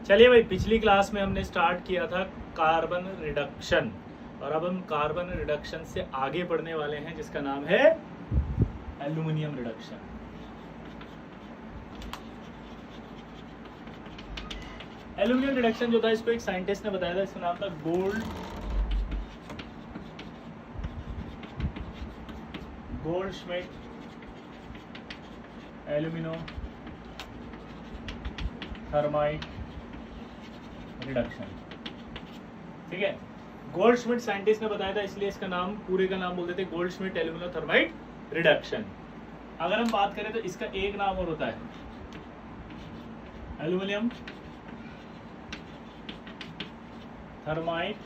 चलिए भाई, पिछली क्लास में हमने स्टार्ट किया था कार्बन रिडक्शन, और अब हम कार्बन रिडक्शन से आगे बढ़ने वाले हैं जिसका नाम है एल्यूमिनियम रिडक्शन। एल्यूमिनियम रिडक्शन जो था, इसको एक साइंटिस्ट ने बताया था, इसका नाम था गोल्डश्मिट एल्यूमिनो थर्माइट रिडक्शन। ठीक है, गोल्डश्मिट साइंटिस्ट ने बताया था, इसलिए इसका नाम, पूरे का नाम बोल देते गोल्डश्मिट एल्यूमिनो थर्माइट रिडक्शन। अगर हम बात करें तो इसका एक नाम और होता है एल्यूमिनियम थर्माइट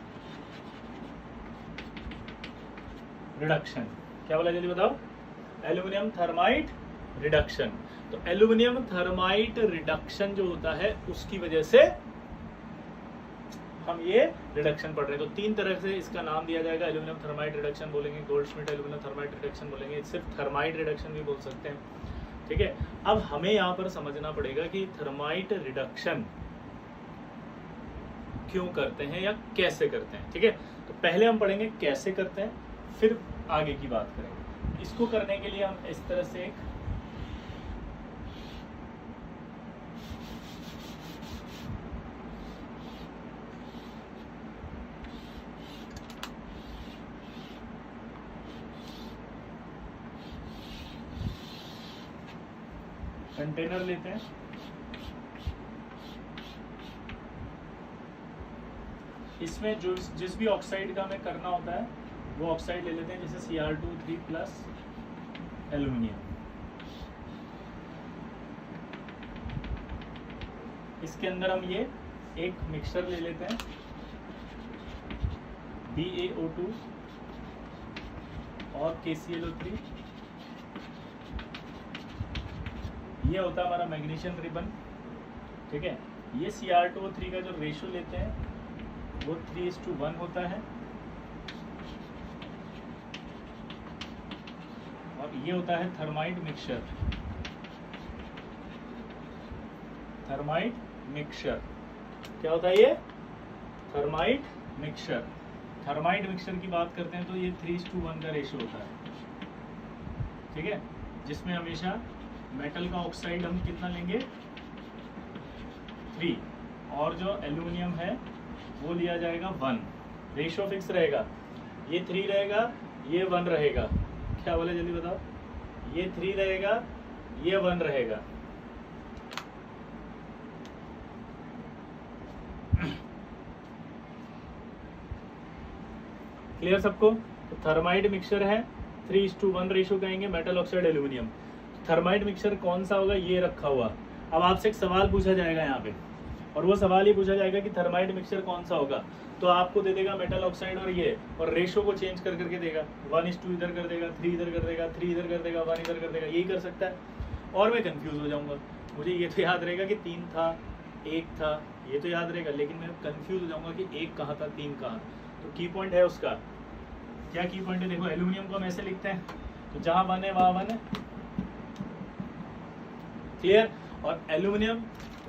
रिडक्शन। क्या बोला, जल्दी बताओ? Aluminium thermite reduction. तो एल्यूमिनियम थर्माइट रिडक्शन जो होता है, उसकी वजह से हम ये रिडक्शन पढ़ रहे हैं। तो तीन तरह से इसका नाम दिया जाएगा, एल्यूमिनियम थर्माइट रिडक्शन बोलेंगे, गोल्डश्मिट एल्यूमिनियम थर्माइट रिडक्शन बोलेंगे, सिर्फ थर्माइट रिडक्शन भी बोल सकते हैं। ठीक है, अब हमें यहाँ पर समझना पड़ेगा कि थर्माइट रिडक्शन क्यों करते हैं या कैसे करते हैं। ठीक है, तो पहले हम पढ़ेंगे कैसे करते हैं, फिर आगे की बात करेंगे। इसको करने के लिए हम इस तरह से एक कंटेनर लेते हैं। इसमें जो जिस भी ऑक्साइड का हमें करना होता है वो ऑक्साइड ले लेते हैं, जैसे Cr2 3+ एल्यूमिनियम। इसके अंदर हम ये एक मिक्सचर ले लेते हैं, BaO2 और KClO3। ये होता है हमारा मैग्नीशियम रिबन। ठीक है, ये Cr2O3 का जो रेशो लेते हैं वो 3:1 होता है, और ये होता है थर्माइट मिक्सचर। थर्माइट मिक्सचर क्या होता है? ये थर्माइट मिक्सचर। थर्माइट मिक्सचर की बात करते हैं तो ये 3:1 का रेशो होता है। ठीक है, जिसमें हमेशा मेटल का ऑक्साइड हम कितना लेंगे? 3, और जो एल्यूमिनियम है वो लिया जाएगा 1। रेशो फिक्स रहेगा, ये 3 रहेगा, ये 1 रहेगा। क्या बोले, जल्दी बताओ? ये 3 रहेगा, ये 1 रहेगा। क्लियर सबको? तो थर्माइट मिक्सचर है, 3:1 रेशो कहेंगे, metal oxide aluminium. Thermite mixture कौन सा होगा? ये रखा हुआ। अब आपसे एक सवाल पूछा जाएगा यहाँ पे, और वो सवाल ये पूछा जाएगा कि थर्माइट मिक्सचर कौन सा होगा, तो आपको दे देगा मेटल ऑक्साइड और ये, और रेशो को चेंज कर करके देगा। 1:2 इधर कर देगा, 3 इधर कर देगा, 3 इधर कर देगा, 1 इधर कर देगा। यही कर सकता है, और मैं कंफ्यूज हो जाऊंगा। मुझे ये तो याद रहेगा कि 3 था, 1 था, ये तो याद रहेगा, लेकिन मैं कंफ्यूज हो जाऊंगा कि 1 कहाँ था, 3 कहाँ। तो की पॉइंट है उसका, क्या की पॉइंट है? देखो, एल्यूमिनियम को हम ऐसे लिखते हैं, तो जहां 1 है वहां 1 है। क्लियर? और एल्यूमिनियम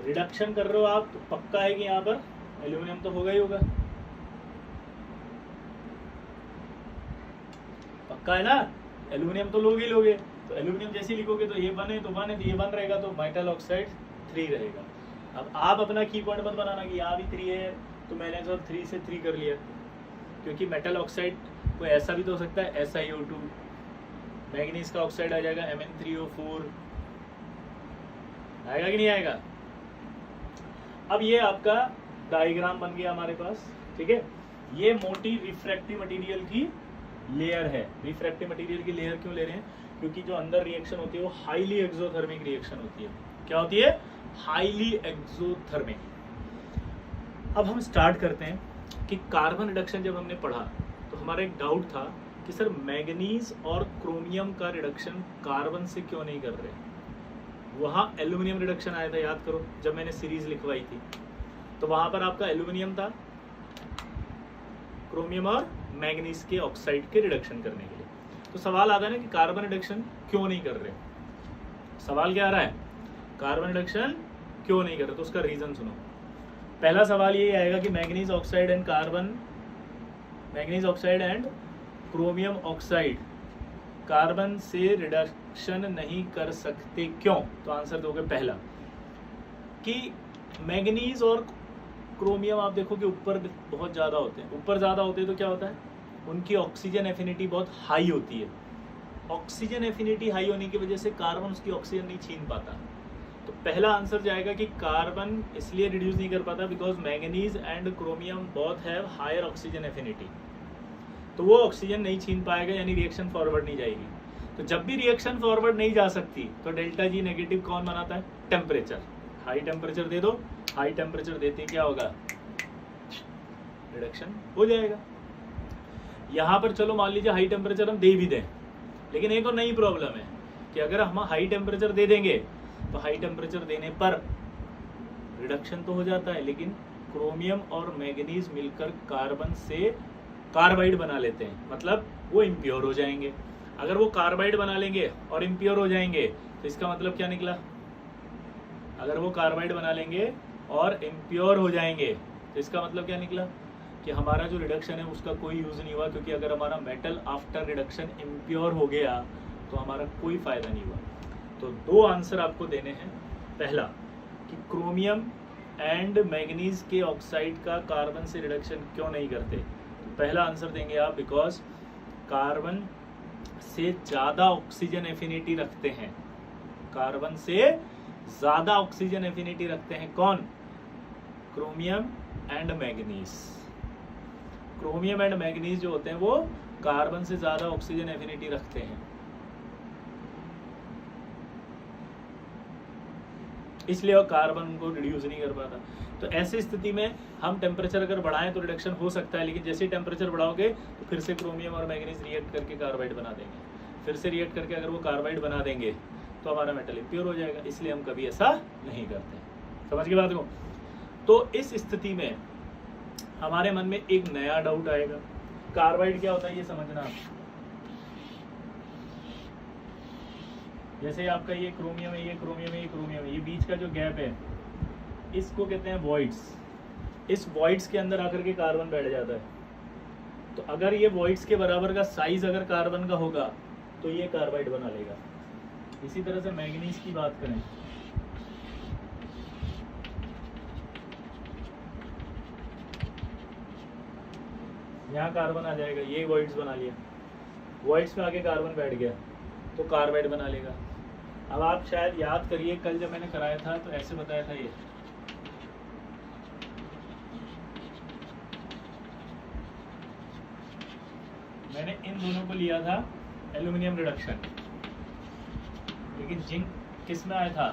रिडक्शन कर रहे हो आप, तो पक्का है कि यहाँ पर एल्यूमिनियम तो होगा ही होगा। पक्का है ना? एल्यूमिनियम तो लोगे ही लोगे। तो एल्यूमिनियम जैसे लिखोगे तो ये 1 है तो 1 है, तो ये 1 रहेगा, तो मेटल ऑक्साइड 3 रहेगा। अब आप अपना की पॉइंट मत बनाना कि यहाँ भी 3 है, तो मैंने तो 3 से 3 कर लिया, क्योंकि मेटल ऑक्साइड कोई ऐसा भी तो हो सकता है, SiO2। मैग्नीज का ऑक्साइड आ जाएगा Mn3O4, आएगा कि नहीं आएगा? अब ये आपका डायग्राम बन गया हमारे पास। ठीक है, ये मोटी रिफ्रैक्टिव मटेरियल की लेयर है। रिफ्रैक्टिव मटेरियल की लेयर क्यों ले रहे हैं? क्योंकि जो अंदर रिएक्शन होती है वो हाईली एक्सोथर्मिक रिएक्शन होती है। क्या होती है? Highly exothermic. अब हम स्टार्ट करते हैं कि कार्बन रिडक्शन जब हमने पढ़ा तो हमारा एक डाउट था कि सर मैग्नीज और क्रोमियम का रिडक्शन कार्बन से क्यों नहीं कर रहे। वहाँ एल्यूमिनियम रिडक्शन आया था, याद करो, जब मैंने सीरीज लिखवाई थी, तो वहां पर आपका एल्यूमिनियम था, क्रोमियम और मैग्नीज के ऑक्साइड के रिडक्शन करने के लिए। तो सवाल आता है ना कि कार्बन रिडक्शन क्यों नहीं कर रहे। सवाल क्या आ रहा है? कार्बन रिडक्शन क्यों नहीं कर रहे, तो उसका रीजन सुनो। पहला सवाल ये आएगा कि manganese oxide and chromium oxide carbon से रिडक्शन नहीं कर सकते क्यों? तो आंसर दोगे पहला कि मैग्नीज और क्रोमियम आप देखो कि ऊपर बहुत ज़्यादा होते हैं। ऊपर ज़्यादा होते हैं तो क्या होता है, उनकी ऑक्सीजन एफिनिटी बहुत हाई होती है। ऑक्सीजन एफिनिटी हाई होने की वजह से कार्बन उसकी ऑक्सीजन नहीं छीन पाता। तो पहला आंसर जाएगा कि कार्बन इसलिए रिड्यूस नहीं कर पाता because manganese and chromium both have higher oxygen affinity. तो वो ऑक्सीजन नहीं छीन पाएगा, यानी रिएक्शन फॉरवर्ड नहीं जाएगी। तो जब भी रिएक्शन फॉरवर्ड नहीं जा सकती तो डेल्टा जी नेगेटिव कौन बनाता है? टेम्परेचर। हाई टेम्परेचर दे दो, हाई टेम्परेचर देते क्या होगा? रिडक्शन हो जाएगा। यहाँ पर चलो मान लीजिए हाई टेम्परेचर हम दे भी दें, लेकिन एक और नई प्रॉब्लम है कि अगर हम हाई टेम्परेचर दे देंगे तो हाई टेम्परेचर देने पर रिडक्शन तो हो जाता है, लेकिन क्रोमियम और मैग्नीज मिलकर कार्बन से कार्बाइड बना लेते हैं, मतलब वो इम्प्योर हो जाएंगे। अगर वो कार्बाइड बना लेंगे और इम्प्योर हो जाएंगे तो इसका मतलब क्या निकला? अगर वो कार्बाइड बना लेंगे और इम्प्योर हो जाएंगे तो इसका मतलब क्या निकला? कि हमारा जो रिडक्शन है उसका कोई यूज़ नहीं हुआ, क्योंकि अगर हमारा मेटल आफ्टर रिडक्शन इम्प्योर हो गया तो हमारा कोई फ़ायदा नहीं हुआ। तो दो आंसर आपको देने हैं। पहला कि क्रोमियम एंड मैग्नीज के ऑक्साइड का कार्बन से रिडक्शन क्यों नहीं करते? तो पहला आंसर देंगे आप बिकॉज कार्बन से ज़्यादा ऑक्सीजन एफिनिटी रखते हैं। कार्बन से ज़्यादा ऑक्सीजन एफिनिटी रखते हैं कौन? Chromium and manganese. Chromium and manganese जो होते हैं वो कार्बन से ज़्यादा ऑक्सीजन एफिनिटी रखते हैं, इसलिए वो कार्बन को रिड्यूस नहीं कर पाता। तो ऐसी स्थिति में हम टेम्परेचर अगर बढ़ाएं तो रिडक्शन हो सकता है, लेकिन जैसे ही टेम्परेचर बढ़ाओगे तो फिर से क्रोमियम और मैग्नीज रिएक्ट करके कार्बाइड बना देंगे। फिर से रिएक्ट करके अगर वो कार्बाइड बना देंगे तो हमारा मेटल इम्प्योर हो जाएगा, इसलिए हम कभी ऐसा नहीं करते। समझ की बात को? तो इस स्थिति में हमारे मन में एक नया डाउट आएगा, कार्बाइड क्या होता है ये समझना। जैसे आपका ये क्रोमियम है, ये क्रोमियम है, ये क्रोमियम है, ये बीच का जो गैप है इसको कहते हैं वॉइड्स। इस वॉइड्स के अंदर आकर के कार्बन बैठ जाता है। तो अगर ये वॉइड्स के बराबर का साइज अगर कार्बन का होगा तो ये कार्बाइड बना लेगा। इसी तरह से मैग्नीज की बात करें, यहाँ कार्बन आ जाएगा, ये वॉइड्स बना लिया, वॉइड्स में आगे कार्बन बैठ गया तो कार्बाइड बना लेगा। अब आप शायद याद करिए कल जब मैंने कराया था तो ऐसे बताया था, ये मैंने इन दोनों को लिया था एल्यूमिनियम रिडक्शन, लेकिन जिंक किस में आया था?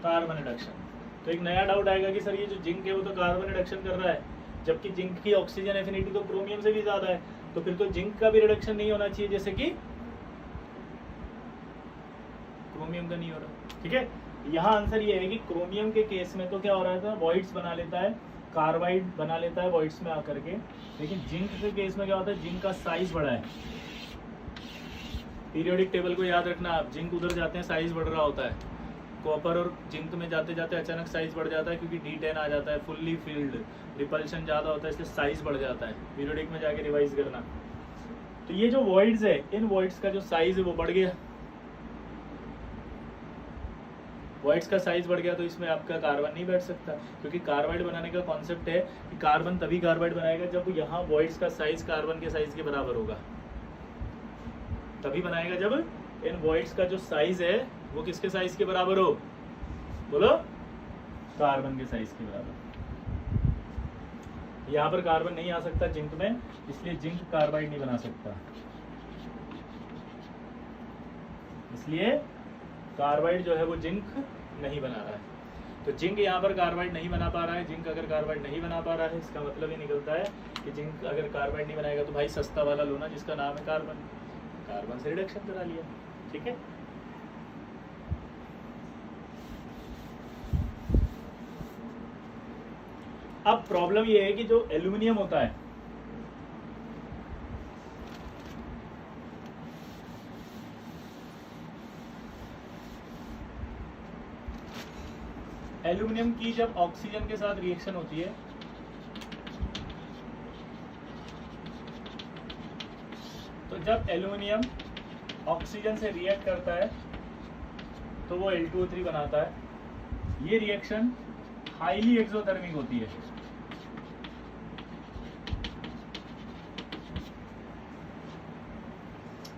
Carbon reduction. तो एक नया डाउट आएगा कि सर ये जो जिंक है वो तो कार्बन रिडक्शन कर रहा है, जबकि जिंक की ऑक्सीजन एफिनिटी तो क्रोमियम से भी ज्यादा है, तो फिर तो जिंक का भी रिडक्शन नहीं होना चाहिए जैसे कि क्रोमियम का नहीं हो रहा। ठीक है, यहाँ आंसर ये है कि क्रोमियम के केस में तो क्या हो रहा था, वॉइड्स बना लेता है, कार्बाइड बना लेता है वॉइड्स में आकर के, लेकिन जिंक के केस में क्या होता है, जिंक का साइज बड़ा है। पीरियोडिक टेबल को याद रखना आप, जिंक उधर जाते हैं साइज बढ़ रहा होता है, कॉपर और जिंक में जाते जाते अचानक साइज बढ़ जाता है क्योंकि D10 आ जाता है, फुल्ली फील्ड, रिपल्शन ज़्यादा होता है इसलिए साइज बढ़ जाता है। पीरियोडिक में जाके रिवाइज करना। तो ये जो वॉइड्स है, इन वॉइड्स का जो साइज है वो बढ़ गया, वॉइड्स का साइज बढ़ गया तो इसमें आपका कार्बन नहीं बैठ सकता, क्योंकि कार्बाइड बनाने का कॉन्सेप्ट है कि कार्बन तभी कार्बाइड बनाएगा जब यहाँ वॉइड्स का साइज कार्बन के साइज के बराबर होगा, तभी बनाएगा जब इन वॉइड्स का जो साइज है वो किसके साइज के बराबर हो? बोलो, कार्बन के साइज के बराबर। यहाँ पर कार्बन नहीं आ सकता जिंक में, इसलिए जिंक कार्बाइड नहीं बना सकता, इसलिए कार्बाइड जो है वो जिंक नहीं बना रहा है। तो जिंक यहाँ पर कार्बाइड नहीं बना पा रहा है। जिंक अगर कार्बाइड नहीं बना पा रहा है इसका मतलब ये निकलता है कि जिंक अगर कार्बाइड नहीं बनाएगा तो भाई सस्ता वाला लो ना जिसका नाम है कार्बन, कार्बन से रिडक्शन करा लिया। ठीक है, अब प्रॉब्लम ये है कि जो एल्यूमिनियम होता है, एल्यूमिनियम की जब ऑक्सीजन के साथ रिएक्शन होती है तो जब एल्यूमिनियम ऑक्सीजन से रिएक्ट करता है तो वो L2O3 बनाता है। ये रिएक्शन हाईली एक्सोथर्मिक होती है।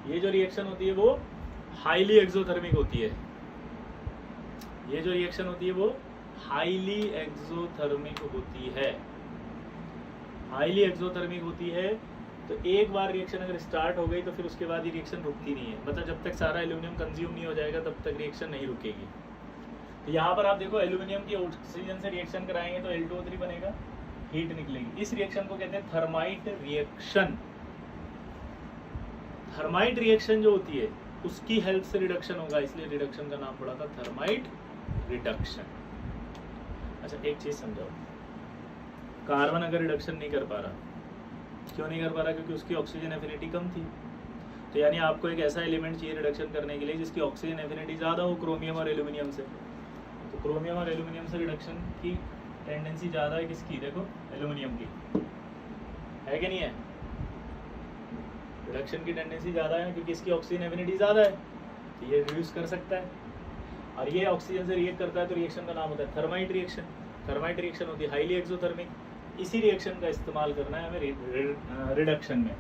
ये जो रिएक्शन होती है वो हाईली एक्सोथर्मिक होती है। ये जो रिएक्शन होती है वो हाईली एक्सोथर्मिक होती है। हाईली एक्सोथर्मिक होती है। तो एक बार रिएक्शन अगर स्टार्ट हो गई तो फिर उसके बाद ये रिएक्शन रुकती नहीं है। मतलब जब तक सारा एल्यूमिनियम कंज्यूम नहीं हो जाएगा तब तक रिएक्शन नहीं रुकेगी। तो यहाँ पर आप देखो एल्यूमिनियम की ऑक्सीजन से रिएक्शन कराएंगे तो L2O3 बनेगा, हीट निकलेगी। इस रिएक्शन को कहते हैं थर्माइट रिएक्शन। थर्माइट रिएक्शन जो होती है उसकी हेल्प से रिडक्शन होगा, इसलिए रिडक्शन का नाम पड़ा था थर्माइट रिडक्शन। अच्छा एक चीज समझाओ, कार्बन अगर रिडक्शन नहीं कर पा रहा, क्यों नहीं कर पा रहा? क्योंकि उसकी ऑक्सीजन एफिनिटी कम थी। तो यानी आपको एक ऐसा एलिमेंट चाहिए रिडक्शन करने के लिए जिसकी ऑक्सीजन एफिनिटी ज़्यादा हो, क्रोमियम और एल्यूमिनियम से। तो क्रोमियम और एल्यूमिनियम से रिडक्शन की टेंडेंसी ज़्यादा है किसकी? देखो एल्यूमिनियम की, है कि नहीं है? रिडक्शन की टेंडेंसी ज़्यादा है क्योंकि इसकी ऑक्सीजन एफिनिटी ज़्यादा है, तो ये रिड्यूस कर सकता है। और ये ऑक्सीजन से रिएक्ट करता है तो रिएक्शन का नाम होता है थर्माइट रिएक्शन। थर्माइट रिएक्शन होती है हाईली एक्सोथर्मिक। इसी रिएक्शन का इस्तेमाल करना है हमें रिडक्शन में।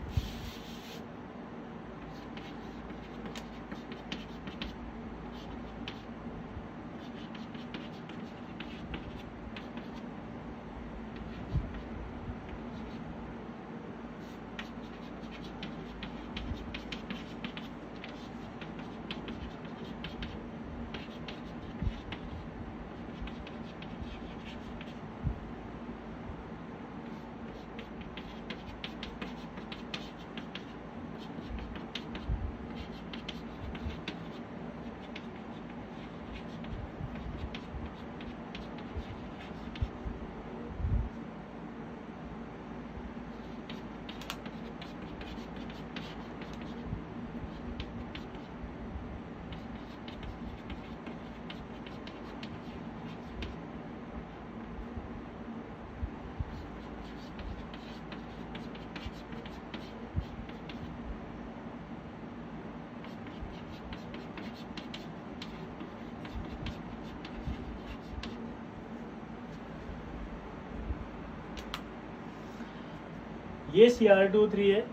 ये Cr2O3 है,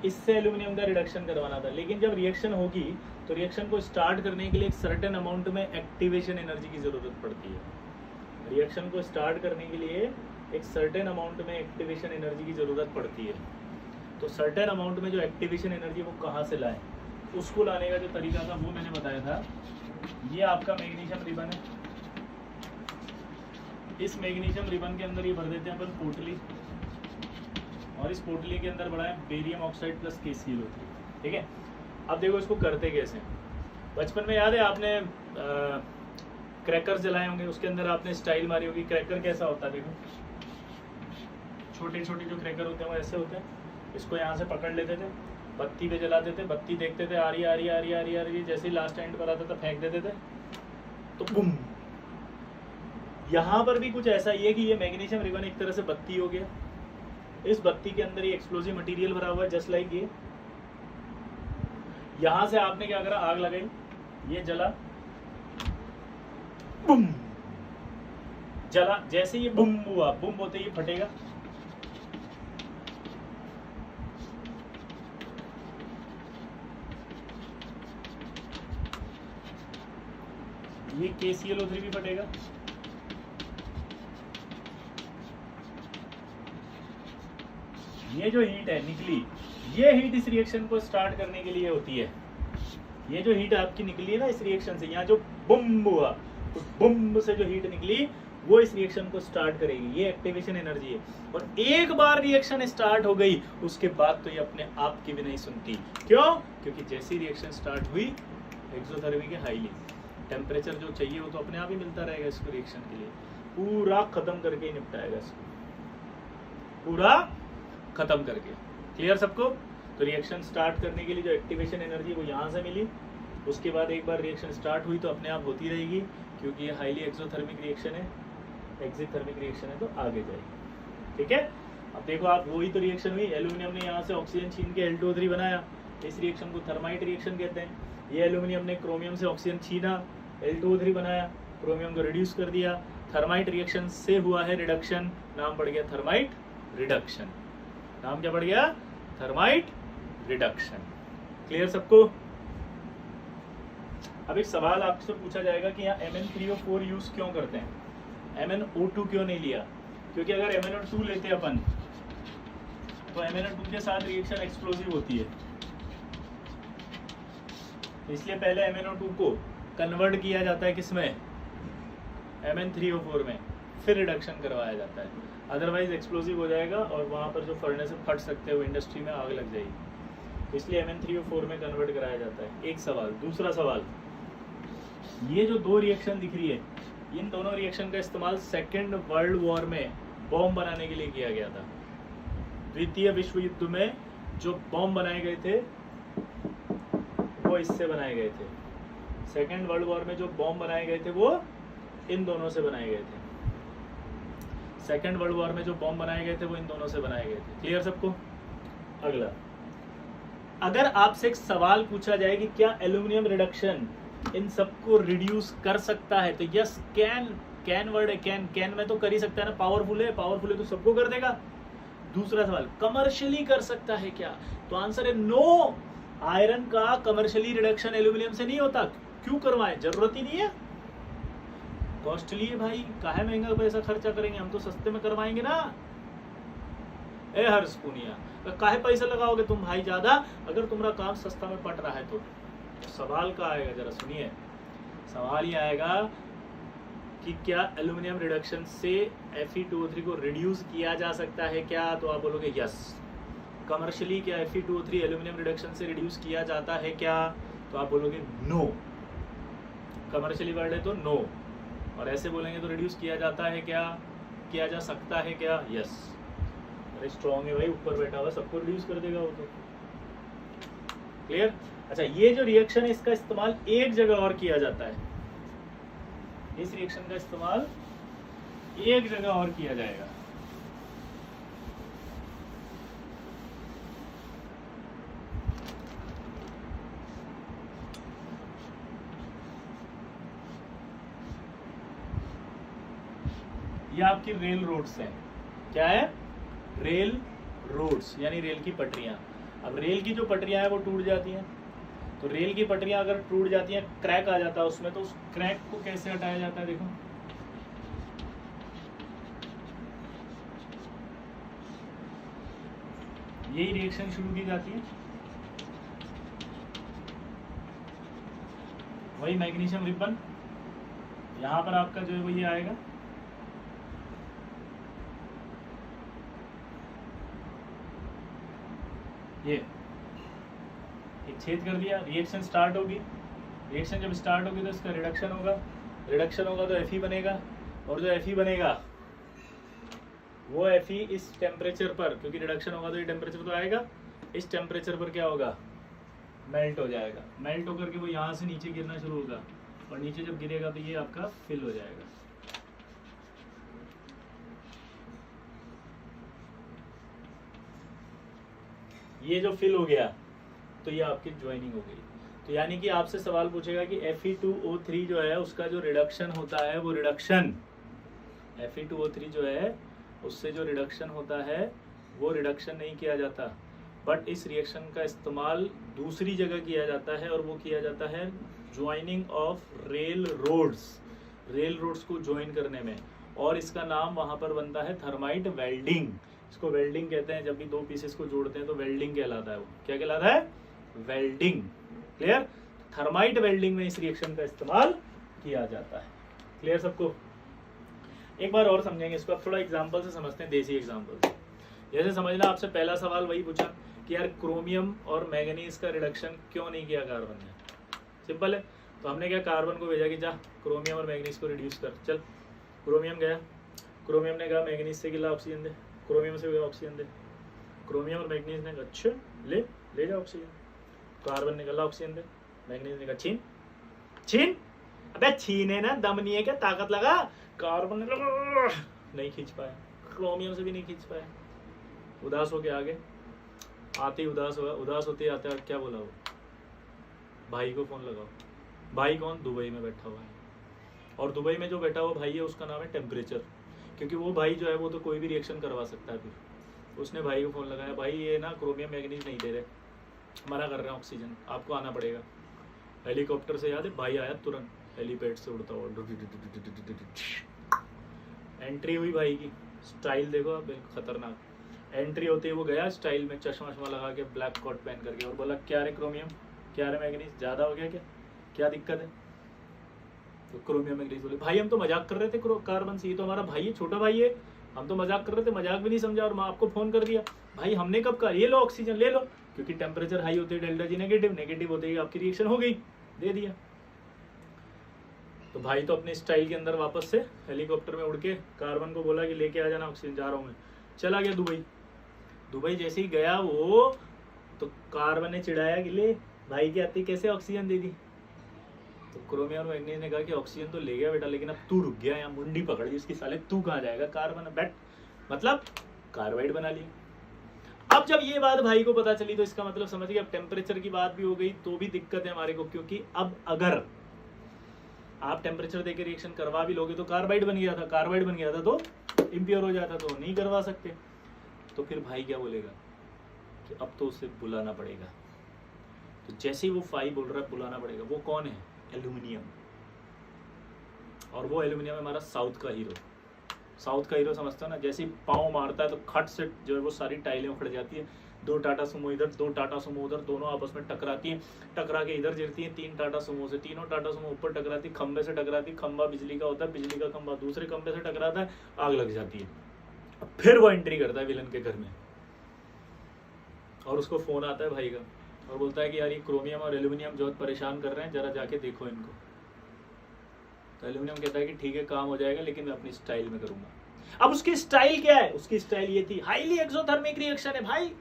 इससे एल्यूमिनियम का रिडक्शन करवाना था। लेकिन जब रिएक्शन होगी तो रिएक्शन को स्टार्ट करने के लिए एक सर्टेन अमाउंट में एक्टिवेशन एनर्जी की ज़रूरत पड़ती है। रिएक्शन को स्टार्ट करने के लिए एक सर्टेन अमाउंट में एक्टिवेशन एनर्जी की ज़रूरत पड़ती है। तो सर्टेन अमाउंट में जो एक्टिवेशन एनर्जी वो कहाँ से लाए, उसको लाने का जो तरीका था वो मैंने बताया था। ये आपका मैग्नीशियम रिबन है, इस मैग्नीशियम रिबन के अंदर ये भर देते हैं अपन पोटली, और इस पोटली के अंदर बड़ा है बेरियम ऑक्साइड प्लस KClO3। ठीक है, अब देखो इसको करते कैसे। बचपन में याद है आपने क्रैकर्स जलाए होंगे, उसके अंदर आपने स्टाइल मारी होगी। क्रैकर कैसा होता है? देखो छोटे छोटे जो क्रैकर होते हैं वो ऐसे होते हैं। इसको यहाँ से पकड़ लेते थे, बत्ती पे जलाते थे, बत्ती देखते थे आ रही आ रही आ रही आ रही आ रही, जैसे ही लास्ट एंड पर आता था फेंक देते थे तो बूम। यहाँ पर भी कुछ ऐसा ही है कि ये मैग्नीशियम रिबन एक तरह से बत्ती हो गया। इस बत्ती के अंदर ये एक्सप्लोजिव मटेरियल भरा हुआ है, जस्ट लाइक ये। यहां से आपने क्या करा? आग लगाई, ये जला, बुम जला। जैसे ये बुम हुआ, बुम होते ही फटेगा। ये KClO3 भी फटेगा। ये जो हीट है निकली, ये हीट इस रिएक्शन को स्टार्ट करने के लिए होती है। ये जो हीट आपकी निकली है ना इस रिएक्शन से, यहाँ जो बुम हुआ, उस बुम से जो हीट निकली वो इस रिएक्शन को स्टार्ट करेगी। ये एक्टिवेशन एनर्जी है। और एक बार रिएक्शन स्टार्ट हो गई उसके बाद तो ये अपने आप की भी नहीं सुनती। क्यों? क्योंकि जैसी रिएक्शन स्टार्ट हुई एक्सोथर्मिक है, हाईली टेम्परेचर जो चाहिए वो तो अपने आप ही मिलता रहेगा इसको। रिएक्शन के लिए पूरा खत्म करके ही निपटाएगा इसको, पूरा खत्म करके। क्लियर सबको? तो रिएक्शन स्टार्ट करने के लिए जो एक्टिवेशन एनर्जी वो यहाँ से मिली, उसके बाद एक बार रिएक्शन स्टार्ट हुई तो अपने आप होती रहेगी क्योंकि ये हाईली एक्सोथर्मिक रिएक्शन है। एक्जिथर्मिक रिएक्शन है तो आगे जाएगी। ठीक है, अब देखो आप, वही तो रिएक्शन हुई, एल्यूमिनियम ने यहाँ से ऑक्सीजन छीन के L2O3 बनाया, इस रिएक्शन को थर्माइट रिएक्शन कहते हैं। ये एल्यूमिनियम ने क्रोमियम से ऑक्सीजन छीना, L2O3 बनाया, क्रोमियम को रिड्यूस कर दिया, थर्माइट रिएक्शन से हुआ है रिडक्शन, नाम पड़ गया थर्माइट रिडक्शन। नाम क्या पड़ गया? Thermite reduction. क्लियर सबको? अब एक सवाल आपसे पूछा जाएगा कि यहाँ MnCO4 यूज क्यों करते हैं, MnO2 क्यों नहीं लिया? क्योंकि अगर MnO2 लेते अपन तो MnO2 के साथ रिएक्शन एक्सप्लोसिव होती है, इसलिए पहले MnO2 को कन्वर्ट किया जाता है किसमें? MnCO4 में, फिर रिडक्शन करवाया जाता है, अदरवाइज एक्सप्लोसिव हो जाएगा और वहाँ पर जो फर्नेस से फट सकते हैं वो इंडस्ट्री में आग लग जाएगी, इसलिए MnCO4 में कन्वर्ट कराया जाता है। एक सवाल। दूसरा सवाल, ये जो दो रिएक्शन दिख रही है, इन दोनों रिएक्शन का इस्तेमाल सेकेंड वर्ल्ड वॉर में बॉम्ब बनाने के लिए किया गया था। द्वितीय विश्व युद्ध में जो बॉम्ब बनाए गए थे वो इससे बनाए गए थे। सेकेंड वर्ल्ड वॉर में जो बॉम्ब बनाए गए थे वो इन दोनों से बनाए गए थे। सेकेंड वर्ल्ड वॉर में जो बॉम्ब बनाए गए थे वो इन दोनों से बनाए गए थे। क्लियर सबको? अगला, अगर आपसे एक सवाल पूछा जाए कि क्या एल्यूमिनियम रिडक्शन इन सबको रिड्यूस कर सकता है, तो यस, कैन वर्ड है, कैन में तो कर ही सकता है ना, पावरफुल है तो सबको कर देगा। दूसरा सवाल, कमर्शियली कर सकता है क्या? तो आंसर है नो। आयरन का कमर्शियली रिडक्शन एल्यूमिनियम से नहीं होता। क्यों करवाएं? जरूरत ही नहीं है, कॉस्टली है भाई, काहे महंगा पैसा खर्चा करेंगे, हम तो सस्ते में करवाएंगे ना। ए हर्ष पुनिया, काहे पैसा लगाओगे तुम भाई ज्यादा, अगर तुम्हारा काम सस्ता में पट रहा है तो। सवाल का आएगा, जरा सुनिए, सवाल ये आएगा कि क्या एल्यूमिनियम रिडक्शन से Fe2O3 को रिड्यूस किया जा सकता है क्या? तो आप बोलोगे यस। कमर्शियली क्या Fe2O3 एल्यूमिनियम रिडक्शन से रिड्यूस किया जाता है क्या? तो आप बोलोगे नो। कमर्शियली वर्ड है तो नो, और ऐसे बोलेंगे तो रिड्यूस किया जाता है क्या, किया जा सकता है क्या? यस। अरे स्ट्रॉन्ग है भाई, ऊपर बैठा हुआ, सबको रिड्यूस कर देगा वो तो। क्लियर? अच्छा, ये जो रिएक्शन है इसका इस्तेमाल एक जगह और किया जाता है, इस रिएक्शन का इस्तेमाल एक जगह और किया जाएगा। ये आपकी रेल रोड्स हैं। क्या है? रेल रोड्स, यानी रेल की पटरियां। अब रेल की जो पटरियां हैं वो टूट जाती हैं, तो रेल की पटरियां अगर टूट जाती हैं, क्रैक आ जाता है उसमें, तो उस क्रैक को कैसे हटाया जाता है? देखो, यही रिएक्शन शुरू की जाती है, वही मैग्नीशियम रिबन, यहां पर आपका जो है वो ये आएगा, ये एक छेद कर दिया, रिएक्शन स्टार्ट होगी, रिएक्शन जब स्टार्ट होगी तो इसका रिडक्शन होगा, रिडक्शन होगा तो Fe बनेगा, और जो Fe बनेगा वो Fe इस टेम्परेचर पर, क्योंकि रिडक्शन होगा तो ये टेम्परेचर तो आएगा, इस टेम्परेचर पर क्या होगा? मेल्ट हो जाएगा। मेल्ट होकर के वो यहाँ से नीचे गिरना शुरू होगा, और नीचे जब गिरेगा तो ये आपका फिल हो जाएगा। ये जो फिल हो गया तो ये आपकी ज्वाइनिंग हो गई। तो यानी कि आपसे सवाल पूछेगा कि Fe2O3 जो है उसका जो रिडक्शन होता है, वो रिडक्शन Fe2O3 जो है उससे जो रिडक्शन होता है वो रिडक्शन नहीं किया जाता, बट इस रिएक्शन का इस्तेमाल दूसरी जगह किया जाता है, और वो किया जाता है joining of railroads, railroads को ज्वाइन करने में, और इसका नाम वहाँ पर बनता है थर्माइट वेल्डिंग। इसको वेल्डिंग कहते हैं, जब भी दो पीसेस को जोड़ते हैं तो वेल्डिंग कहलाता है। वो क्या कहलाता है? वेल्डिंग। क्लियर? थर्माइट वेल्डिंग में इस रिएक्शन का इस्तेमाल किया जाता है। क्लियर सबको? एक बार और समझेंगे इसको, अब थोड़ा एग्जांपल से समझते हैं, देसी एग्जांपल से। जैसे समझना, आपसे पहला सवाल वही पूछा कि यार क्रोमियम और मैंगनीज का रिडक्शन क्यों नहीं किया कार्बन ने? सिंपल है, तो हमने क्या कार्बन को भेजा कि जा क्रोमियम और मैंगनीज को रिड्यूस कर। चल, क्रोमियम गया, क्रोमियम ने कहा मैंगनीज से गिला ऑक्सीजन दे, क्रोमियम से ऑक्सीजन दे, क्रोमियम और मैंगनीज ने कहा अच्छा ले जा ऑक्सीजन, कार्बन ने कहा ऑक्सीजन दे, मैंगनीज ने कहा छीन। अबे छीने ना, दम नहीं है क्या, ताकत लगा, कार्बन नहीं खींच पाया, क्रोमियम से भी नहीं खींच पाया, उदास हो के आगे आते ही उदास हुआ। उदास होते आते क्या बोला वो, भाई को फोन लगाओ। भाई कौन, दुबई में बैठा हुआ है, और दुबई में जो बैठा हुआ भाई है उसका नाम है टेम्परेचर, क्योंकि वो भाई जो है वो तो कोई भी रिएक्शन करवा सकता है। फिर उसने भाई को फ़ोन लगाया, भाई ये ना क्रोमियम मैग्नीज नहीं दे रहे, मना कर रहे हैं ऑक्सीजन, आपको आना पड़ेगा। हेलीकॉप्टर से याद है भाई आया तुरंत, हेलीपैड से उड़ता हुआ, एंट्री हुई भाई की, स्टाइल देखो बिल्कुल खतरनाक। एंट्री होते ही वो गया स्टाइल में, चश्मा वश्मा लगा के, ब्लैक कोट पहन करके, और बोला क्या रे क्रोमियम, क्या रे मैग्नीज, ज़्यादा हो गया क्या दिक्कत है। तो क्रोमियम मैग्नीज बोले भाई हम तो मजाक कर रहे थे कार्बन से, ये तो हमारा भाई है, छोटा भाई है, हम तो मजाक कर रहे थे, मजाक भी नहीं समझा और मैं आपको फोन कर दिया। भाई हमने कब कहा ये लो ऑक्सीजन ले लो, क्योंकि टेम्परेचर हाई होते ही डेल्टा जी नेगेटिव होते ही आपकी रिएक्शन हो गई, दे दिया। तो भाई तो अपने स्टाइल के अंदर वापस से हेलीकॉप्टर में उड़ के कार्बन को बोला कि लेके आ जाना ऑक्सीजन, जा रहा हूँ मैं, चला गया दुबई। जैसे ही गया वो, तो कार्बन ने चिढ़ाया कि ले भाई के आते कैसे ऑक्सीजन दे दी। तो क्रोमियम और मैग्नीज ने कहा कि ऑक्सीजन तो ले गया बेटा, लेकिन अब तू रुक गया, यहाँ मुंडी पकड़ दी उसकी, साले तू कहाँ जाएगा, कार्बन बैठ, मतलब कार्बाइड बना लिया। अब जब ये बात भाई को पता चली तो इसका मतलब समझ गया, अब टेम्परेचर की बात भी हो गई तो भी दिक्कत है हमारे को, क्योंकि अब अगर आप टेम्परेचर देके रिएक्शन करवा भी लोगे तो कार्बाइड बन गया था तो इम्प्योर हो जाता, तो नहीं करवा सकते। तो फिर भाई क्या बोलेगा कि अब तो उसे बुलाना पड़ेगा। तो जैसे ही वो फाई बोल रहा है बुलाना पड़ेगा, वो कौन है, एल्यूमिनियम। और वो एल्यूमिनियम है हमारा साउथ का हीरो समझता है ना, जैसे ही पाँव मारता है तो खट से जो है वो सारी टाइलें उखड़ जाती है, 2 टाटा सुमो इधर 2 टाटा सुमो उधर, दोनों आपस में टकराती हैं, टकरा के इधर गिरती हैं 3 टाटा सुमो से, तीनों टाटा सुमो ऊपर टकराती, खंबे से टकराती, खंबा बिजली का होता है, बिजली का खंबा दूसरे खंबे से टकराता है, आग लग जाती है। फिर वो एंट्री करता है विलन के घर में, और उसको फोन आता है भाई का, और बोलता है कि यार ये क्रोमियम और एल्यूमिनियम जो परेशान कर रहे हैं, जरा जाके देखो इनको। तो एल्यूमिनियम कहता है कि ठीक है काम हो जाएगा, लेकिन मैं अपनी स्टाइल में करूंगा। अब उसकी स्टाइल क्या है, उसकी स्टाइल ये थी, हाईली एक्सोथर्मिक रिएक्शन है भाई,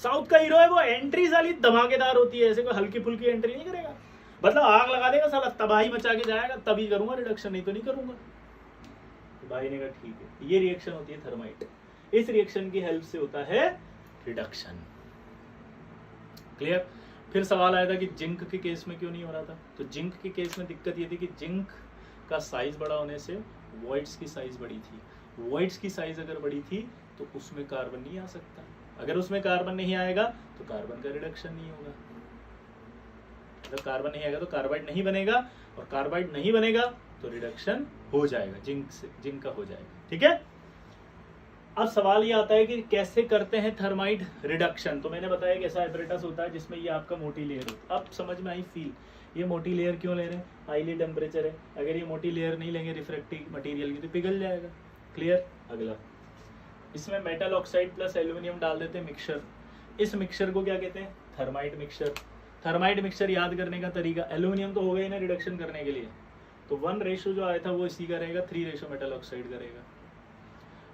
साउथ का हीरो है वो, एंट्री साली धमाकेदार होती है, ऐसे कोई हल्की फुल्की एंट्री नहीं करेगा, मतलब आग लगा देगा साला, तबाही मचा के जाएगा, तभी करूंगा रिडक्शन, नहीं तो नहीं करूंगा। तो भाई ने कहा ठीक है, ये रिएक्शन होती है थर्माइट, इस रिएक्शन की हेल्प से होता है रिडक्शन। क्लियर। फिर सवाल आया था कि जिंक के केस में क्यों नहीं हो रहा था। तो जिंक के केस में दिक्कत ये थी कि जिंक का साइज बड़ा होने से वॉइड्स की साइज बड़ी थी, वॉइड्स की साइज अगर बड़ी थी तो उसमें कार्बन नहीं आ सकता, अगर उसमें कार्बन नहीं आएगा तो कार्बन का रिडक्शन नहीं होगा, अगर कार्बन नहीं आएगा तो कार्बाइड नहीं बनेगा, और कार्बाइड नहीं बनेगा तो रिडक्शन हो जाएगा, जिंक का हो जाएगा। ठीक है। अब सवाल ये आता है कि कैसे करते हैं थर्माइट रिडक्शन। तो मैंने बताया कि ऐसा एपरेटस होता है जिसमें ये आपका मोटी लेयर होती है। अब समझ में आई फील, ये मोटी लेयर क्यों ले रहे हैं, हाईली टेम्परेचर है, अगर ये मोटी लेयर नहीं लेंगे रिफ्रैक्टिव मटेरियल की तो पिघल जाएगा। क्लियर। अगला, इसमें मेटल ऑक्साइड प्लस एल्यूमिनियम डाल देते हैं मिक्सचर, इस मिक्सचर को क्या कहते हैं, थर्माइट मिक्सचर। थर्माइट मिक्सचर याद करने का तरीका, एल्यूमिनियम तो हो गई ना रिडक्शन करने के लिए, तो 1 रेशो जो आया था वो इसी का रहेगा, 3 रेशो मेटल ऑक्साइड करेगा।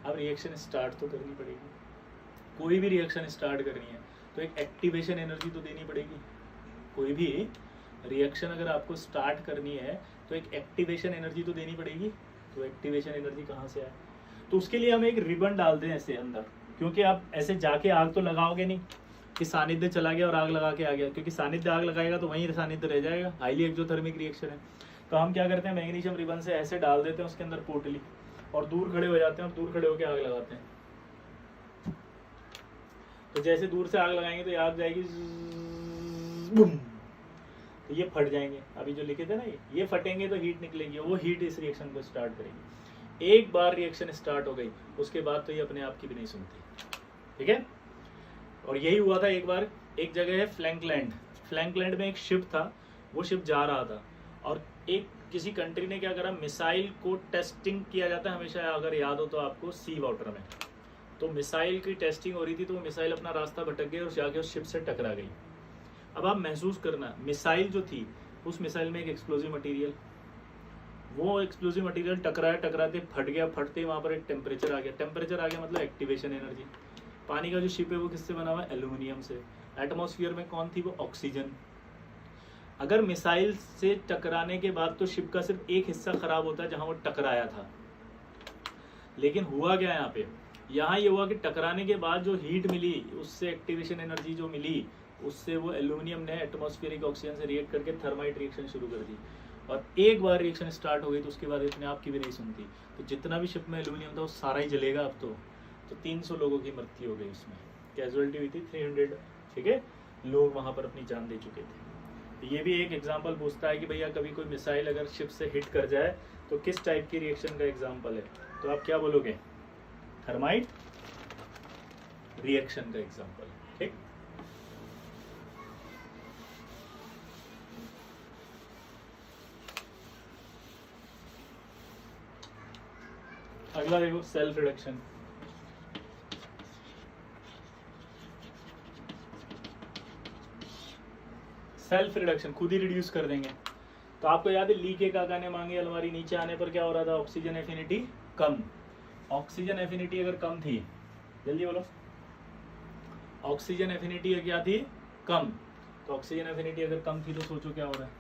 अब रिएक्शन स्टार्ट तो करनी पड़ेगी, कोई भी रिएक्शन स्टार्ट करनी है तो एक एक्टिवेशन एनर्जी तो देनी पड़ेगी। कोई भी रिएक्शन अगर आपको स्टार्ट करनी है तो एक एक्टिवेशन एनर्जी तो देनी पड़ेगी। तो एक्टिवेशन एनर्जी कहाँ से आए, तो उसके लिए हम एक रिबन डालते हैं ऐसे अंदर, क्योंकि आप ऐसे जाके आग तो लगाओगे नहीं कि सानिध्य चला गया और आग लगा के आ गया, क्योंकि सानिध्य आग लगाएगा तो वहीं सानिध्य रह जाएगा, हाईली एक्सोथर्मिक रिएक्शन है। तो हम क्या करते हैं, मैग्नीशियम रिबन से ऐसे डाल देते हैं उसके अंदर पोटली, और दूर खड़े हो जाते हैं और दूर खड़े होकर आग लगाते हैं। तो जैसे दूर से आग लगाएंगे तो ये आग जाएगी बूम, तो ये फट जाएंगे, अभी जो लिखे थे ना ये फटेंगे तो हीट निकलेगी, वो हीट इस रिएक्शन को स्टार्ट करेगी। एक बार रिएक्शन स्टार्ट हो गई उसके बाद तो ये अपने आप की भी नहीं सुनती। ठीक है। और यही हुआ था एक बार, एक जगह है फ्लैंकलैंड, फ्लैंकलैंड में एक शिप था, वो शिप जा रहा था और एक किसी कंट्री ने क्या करा, मिसाइल को टेस्टिंग किया जाता है हमेशा, अगर याद हो तो आपको, सी वाटर में। तो मिसाइल की टेस्टिंग हो रही थी तो वो मिसाइल अपना रास्ता भटक गई और जाके उस शिप से टकरा गई। अब आप महसूस करना, मिसाइल जो थी उस मिसाइल में एक एक्सप्लोजिव मटेरियल, वो एक्सप्लोजिव मटेरियल टकराते फट गया, फटते वहाँ पर एक टेम्परेचर आ गया, टेम्परेचर आ गया मतलब एक्टिवेशन एनर्जी। पानी का जो शिप है वो किससे बना हुआ है, एल्यूमिनियम से। एटमॉस्फेयर में कौन थी, वो ऑक्सीजन। अगर मिसाइल से टकराने के बाद तो शिप का सिर्फ एक हिस्सा खराब होता है जहां वो टकराया था, लेकिन हुआ क्या यहाँ पे, यहाँ ये हुआ कि टकराने के बाद जो हीट मिली, उससे एक्टिवेशन एनर्जी जो मिली, उससे वो एल्यूमिनियम ने एटमॉस्फेरिक ऑक्सीजन से रिएक्ट करके थर्माइट रिएक्शन शुरू कर दी। और एक बार रिएक्शन स्टार्ट हो गई तो उसके बाद अपने आप की भी नहीं सुनती, तो जितना भी शिप में एल्यूमिनियम था वो सारा ही जलेगा अब तो 300 लोगों की मृत्यु हो गई उसमें, कैजुअलिटी हुई थी 300, ठीक है, लोग वहाँ पर अपनी जान दे चुके थे। तो ये भी एक एग्जाम्पल पूछता है कि भैया कभी कोई मिसाइल अगर शिप से हिट कर जाए तो किस टाइप की रिएक्शन का एग्जाम्पल है, तो आप क्या बोलोगे, थर्माइट रिएक्शन का एग्जाम्पल, ठीक। अगला देखो सेल्फ रिडक्शन। सेल्फ रिडक्शन, खुद ही रिड्यूस कर देंगे। तो आपको याद है ली के काका ने मांगी अलमारी, नीचे आने पर क्या हो रहा था, ऑक्सीजन एफिनिटी कम। ऑक्सीजन एफिनिटी अगर कम थी, जल्दी बोलो, ऑक्सीजन एफिनिटी क्या थी, कम। तो ऑक्सीजन एफिनिटी अगर कम थी तो सोचो क्या हो रहा है,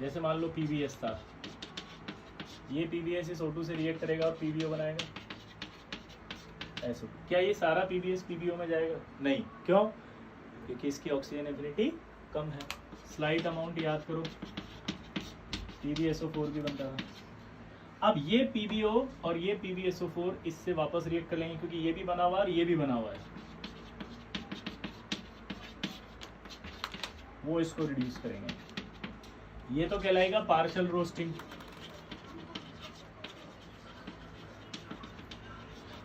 जैसे मान लो पीबीएस था, ये पीबीएस इस O2 से रिएक्ट करेगा और पीबीओ बनाएगा, ऐसा। क्या ये सारा पीबीएस पीबीओ में जाएगा, नहीं, क्यों, क्योंकि इसकी ऑक्सीजन एफिनिटी कम है। स्लाइट अमाउंट याद करो, PbSO4 भी बनता है। अब ये PbO और ये PbSO4 इससे वापस रिएक्ट कर लेंगे, क्योंकि ये भी बना हुआ है और ये भी बना हुआ है, वो इसको रिड्यूस करेंगे। ये तो कहलाएगा पार्शियल रोस्टिंग।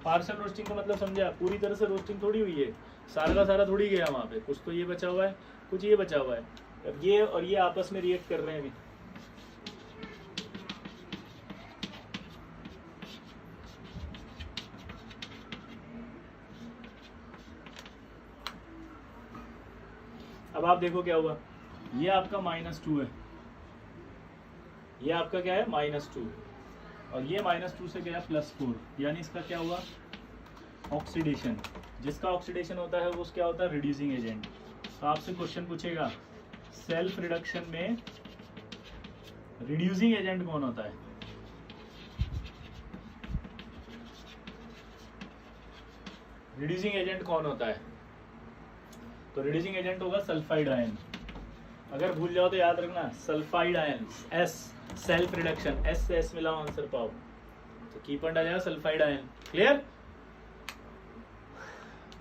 पार्शियल रोस्टिंग का मतलब समझा, पूरी तरह से रोस्टिंग थोड़ी हुई है, सारा का सारा थोड़ी गया वहां पे, कुछ तो ये बचा हुआ है, कुछ ये बचा हुआ है। अब ये और ये आपस में रिएक्ट कर रहे हैं अभी। अब आप देखो क्या हुआ, ये आपका -2 है, ये आपका क्या है -2, और ये -2 से गया +4, यानी इसका क्या हुआ, ऑक्सीडेशन। जिसका ऑक्सीडेशन होता है वो क्या होता है, रिड्यूसिंग एजेंट। तो आपसे क्वेश्चन पूछेगा सेल्फ रिडक्शन में रिड्यूसिंग एजेंट कौन होता है, रिड्यूसिंग एजेंट कौन होता है, तो रिड्यूसिंग एजेंट होगा सल्फाइड आयन। अगर भूल जाओ तो याद रखना, sulphide ion, S, self reduction, S से S मिलाओ आंसर पाओ, तो की पॉइंट आ जाएगा सल्फाइड आयन। क्लियर।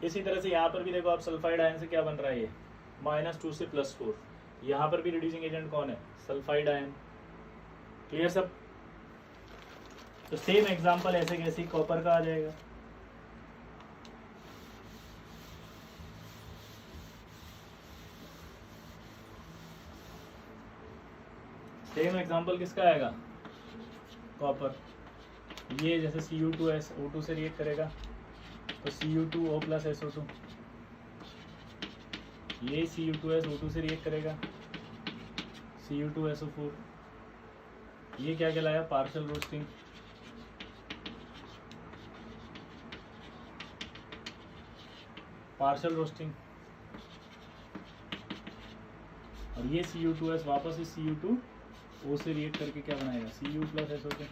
इसी तरह से यहाँ पर भी देखो आप, सल्फाइड आयन से क्या बन रहा है, ये -2 से +4, यहाँ पर भी रिड्यूसिंग एजेंट कौन है, सल्फाइड आयन। क्लियर सब। तो सेम एग्जांपल ऐसे कैसे कॉपर का आ जाएगा, सेम एग्जांपल किसका आएगा, कॉपर। ये जैसे Cu2S O2 से रिएक्ट करेगा तो Cu2O + SO2, ये Cu2S O2 से रिएक्ट करेगा Cu2SO4, ये क्या कहलाया, पार्शियल रोस्टिंग। Partial roasting. और ये Cu2S वापस इस Cu2O से रिएक्ट करके क्या बनाएगा, Cu + SO2,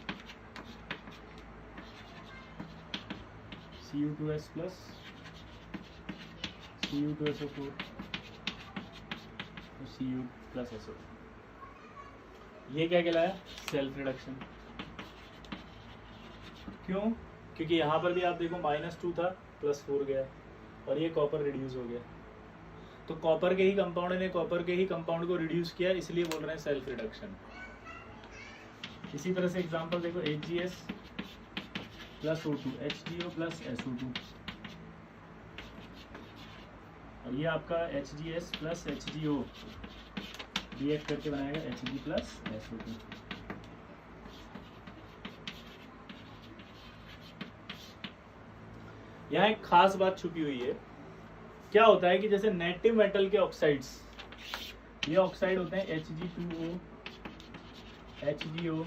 Cu2S + Cu2SO4 तो Cu + SO2, ये क्या कहलाया, सेल्फ रिडक्शन। क्यों, क्योंकि यहाँ पर भी आप देखो -2 था, +4 गया, और ये कॉपर रिड्यूस हो गया, तो कॉपर के ही कंपाउंड ने कॉपर के ही कंपाउंड को रिड्यूस किया, इसलिए बोल रहे हैं सेल्फ रिडक्शन। इसी तरह से एग्जांपल देखो, HgS + O2, HgO + SO2, और ये आपका HgS + HgO रिएक्ट करके बनाएगा Hg + SO2। यहाँ एक खास बात छुपी हुई है, क्या होता है कि जैसे नेटिव मेटल के ऑक्साइड्स, ये ऑक्साइड होते हैं Hg2O, HgO,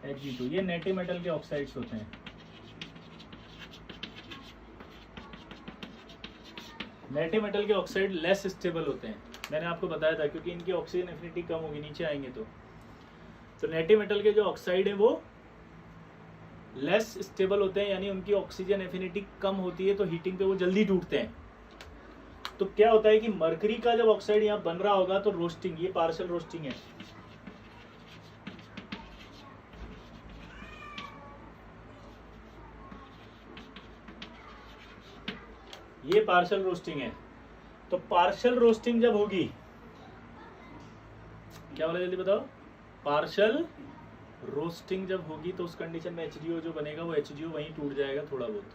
Hg2, ये नेटिव मेटल के ऑक्साइड्स होते हैं। नेटिव मेटल के ऑक्साइड लेस स्टेबल होते हैं, मैंने आपको बताया था, क्योंकि इनकी ऑक्सीजन एफिनिटी कम होगी, नीचे आएंगे तो नेटिव मेटल के जो ऑक्साइड है वो लेस स्टेबल होते हैं, यानी उनकी ऑक्सीजन एफिनिटी कम होती है, तो हीटिंग पे वो जल्दी टूटते हैं। तो क्या होता है कि मरकरी का जब ऑक्साइड यहाँ बन रहा होगा तो रोस्टिंग, ये पार्शियल रोस्टिंग है, ये पार्शियल रोस्टिंग है। तो पार्शियल रोस्टिंग जब होगी, क्या बोला जल्दी बताओ, पार्शियल रोस्टिंग जब होगी तो उस कंडीशन में HGO जो बनेगा वो HGO वहीं टूट जाएगा थोड़ा बहुत।